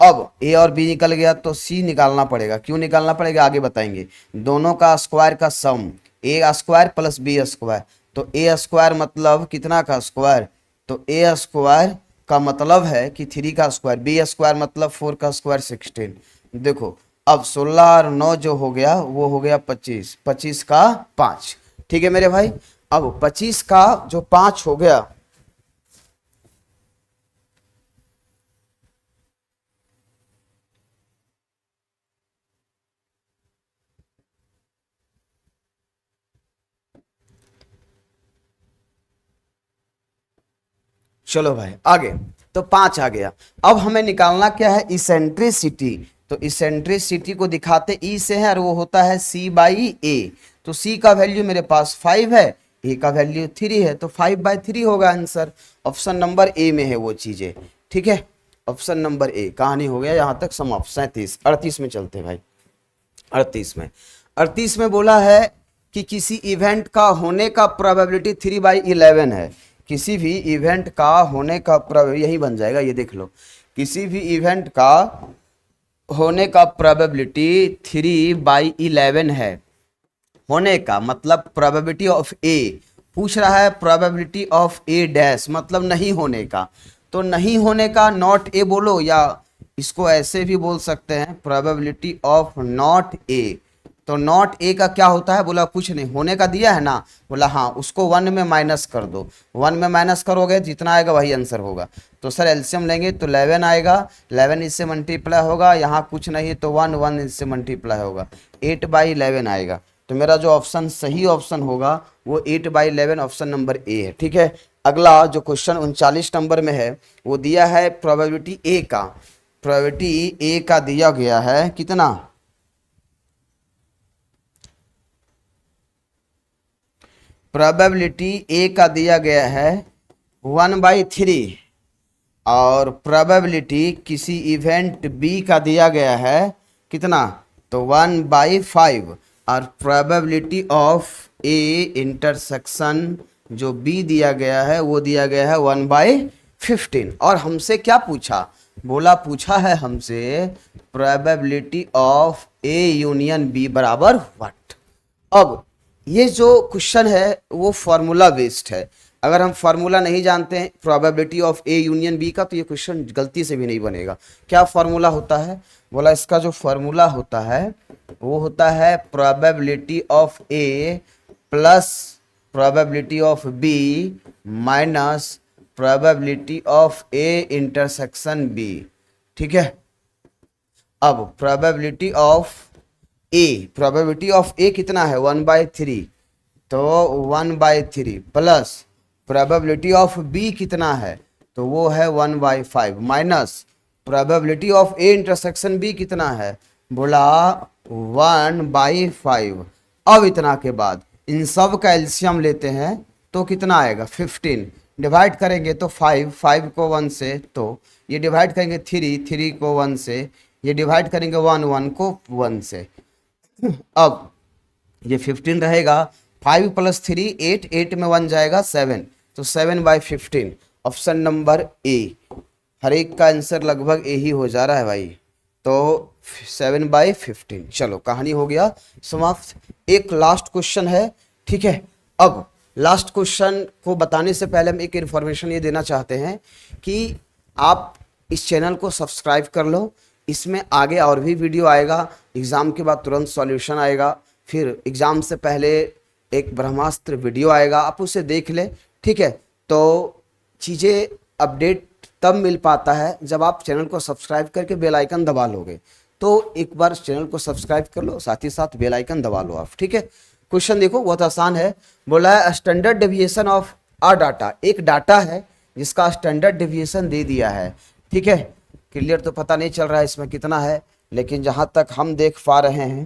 अब a और b निकल गया तो c निकालना पड़ेगा। क्यों निकालना पड़ेगा आगे बताएंगे। दोनों का स्क्वायर का सम, a square plus b square, तो a स्क्वायर मतलब कितना का स्क्वायर? तो a स्क्वायर का मतलब है कि 3 का स्क्वायर, b स्क्वायर मतलब 4 का स्क्वायर 16। देखो अब 16 और 9 जो हो गया वो हो गया 25, 25 का 5। ठीक है मेरे भाई, अब 25 का जो 5 हो गया, चलो भाई आगे। तो 5 आ गया। अब हमें निकालना क्या है? इसेंट्रिसिटी। तो इसेंट्रिसिटी को दिखाते ई से है और वो होता है c बाई ए। तो c का वैल्यू मेरे पास 5 है, a का वैल्यू 3 है, तो 5/3 होगा आंसर। ऑप्शन नंबर ए में है वो चीजें। ठीक है, ऑप्शन नंबर ए। कहानी हो गया यहाँ तक समाप्त। 37 38 में चलते हैं भाई। 38 में बोला है कि किसी इवेंट का होने का प्रोबेबिलिटी 3/11 है। किसी भी इवेंट का होने का यही बन जाएगा, ये देख लो। किसी भी इवेंट का होने का प्रोबेबिलिटी 3/11 है। होने का मतलब प्रोबेबिलिटी ऑफ ए पूछ रहा है, प्रोबेबिलिटी ऑफ ए डैश मतलब नहीं होने का। तो नहीं होने का नॉट ए बोलो, या इसको ऐसे भी बोल सकते हैं प्रोबेबिलिटी ऑफ नॉट ए। तो नॉट ए का क्या होता है? बोला कुछ नहीं, होने का दिया है ना। बोला हाँ, उसको 1 में माइनस कर दो। 1 में माइनस करोगे जितना आएगा वही आंसर होगा। तो सर एलसीएम लेंगे तो 11 आएगा, 11 इससे मल्टीप्लाई होगा, यहाँ कुछ नहीं है तो 1 1 इससे मल्टीप्लाई होगा, 8/11 आएगा। तो मेरा जो ऑप्शन सही ऑप्शन होगा वो 8/11 ऑप्शन नंबर ए है। ठीक है, अगला जो क्वेश्चन 39 नंबर में है वो दिया है प्रोबेबिलिटी ए का। प्रोबेबिलिटी ए का दिया गया है कितना? प्रोबेबिलिटी ए का दिया गया है 1/3 और प्रोबेबिलिटी किसी इवेंट बी का दिया गया है कितना? तो 1/5 और प्रोबेबिलिटी ऑफ ए इंटरसेक्शन जो b दिया गया है वो दिया गया है 1/15। और हमसे क्या पूछा, पूछा है हमसे probability of a union b बराबर व्हाट। अब ये जो क्वेश्चन है वो फॉर्मूला बेस्ड है। अगर हम फार्मूला नहीं जानते हैं probability of A union B का तो ये क्वेश्चन गलती से भी नहीं बनेगा। क्या फार्मूला होता है, इसका जो फार्मूला होता है वो होता है probability of A plus probability of B minus probability of A intersection B. ठीक है, अब प्रोबेबिलिटी ऑफ ए कितना है 1/3, तो 1/3 प्लस प्रोबेबिलिटी ऑफ बी कितना है तो वो है 1/5 minus probability of A intersection B कितना है 1/5। अब इतना के बाद इन सब का एलसीएम लेते हैं तो कितना आएगा 15, डिवाइड करेंगे तो 5 को 1 से, तो ये डिवाइड करेंगे 3 को 1 से, ये डिवाइड करेंगे 1 को 1 से। अब ये 15 रहेगा, 5 + 3 8 में 1 जाएगा 7, तो 7/15 ऑप्शन नंबर ए। हर एक का आंसर लगभग ए ही हो जा रहा है भाई, तो 7/15। चलो कहानी हो गया समाप्त। एक लास्ट क्वेश्चन है, ठीक है। अब लास्ट क्वेश्चन को बताने से पहले हम एक इन्फॉर्मेशन ये देना चाहते हैं कि आप इस चैनल को सब्सक्राइब कर लो, इसमें आगे और भी वीडियो आएगा। एग्ज़ाम के बाद तुरंत सॉल्यूशन आएगा, फिर एग्ज़ाम से पहले एक ब्रह्मास्त्र वीडियो आएगा, आप उसे देख लें, ठीक है। तो चीज़ें अपडेट तब मिल पाता है जब आप चैनल को सब्सक्राइब करके बेल आइकन दबा लोगे। तो एक बार चैनल को सब्सक्राइब कर लो, साथ ही साथ बेल आइकन दबा लो आप, ठीक है। क्वेश्चन देखो बहुत आसान है, बोला है standard deviation of a data. एक डाटा है जिसका स्टैंडर्ड डेविएशन दे दिया है, ठीक है। क्लियर तो पता नहीं चल रहा है इसमें कितना है, लेकिन जहाँ तक हम देख पा रहे हैं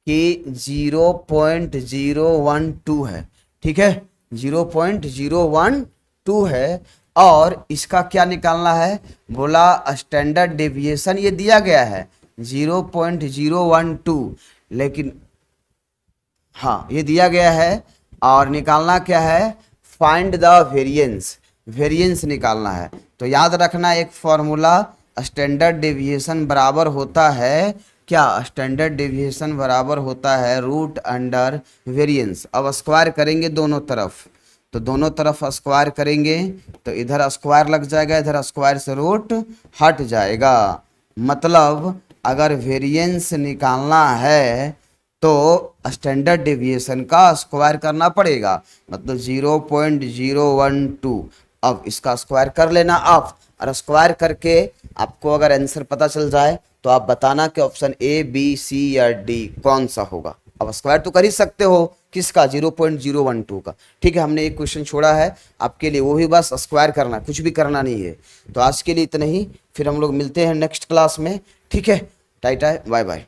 कि 0.012 है, ठीक है, 0.012 है। और इसका क्या निकालना है, बोला स्टैंडर्ड डेविएशन ये दिया गया है 0.012, लेकिन हाँ ये दिया गया है, और निकालना क्या है, फाइंड द वेरिएंस निकालना है। तो याद रखना एक फॉर्मूला, स्टैंडर्ड डेविएशन बराबर होता है क्या, स्टैंडर्ड डेविएशन बराबर होता है √अंडर वेरिएंस। अब स्क्वायर करेंगे दोनों तरफ, तो दोनों तरफ स्क्वायर करेंगे तो इधर स्क्वायर लग जाएगा, इधर स्क्वायर से रूट हट जाएगा। मतलब अगर वेरिएंस निकालना है तो स्टैंडर्ड डेविएशन का स्क्वायर करना पड़ेगा, मतलब 0.012। अब इसका स्क्वायर कर लेना आप, और स्क्वायर करके आपको अगर आंसर पता चल जाए तो आप बताना कि ऑप्शन ए, बी, सी या डी कौन सा होगा। अब स्क्वायर तो कर ही सकते हो, किसका 0.012 का, ठीक है। हमने एक क्वेश्चन छोड़ा है आपके लिए, वो भी बस स्क्वायर करना, कुछ भी करना नहीं है। तो आज के लिए इतना ही, फिर हम लोग मिलते हैं नेक्स्ट क्लास में, ठीक है। Tata, bye bye.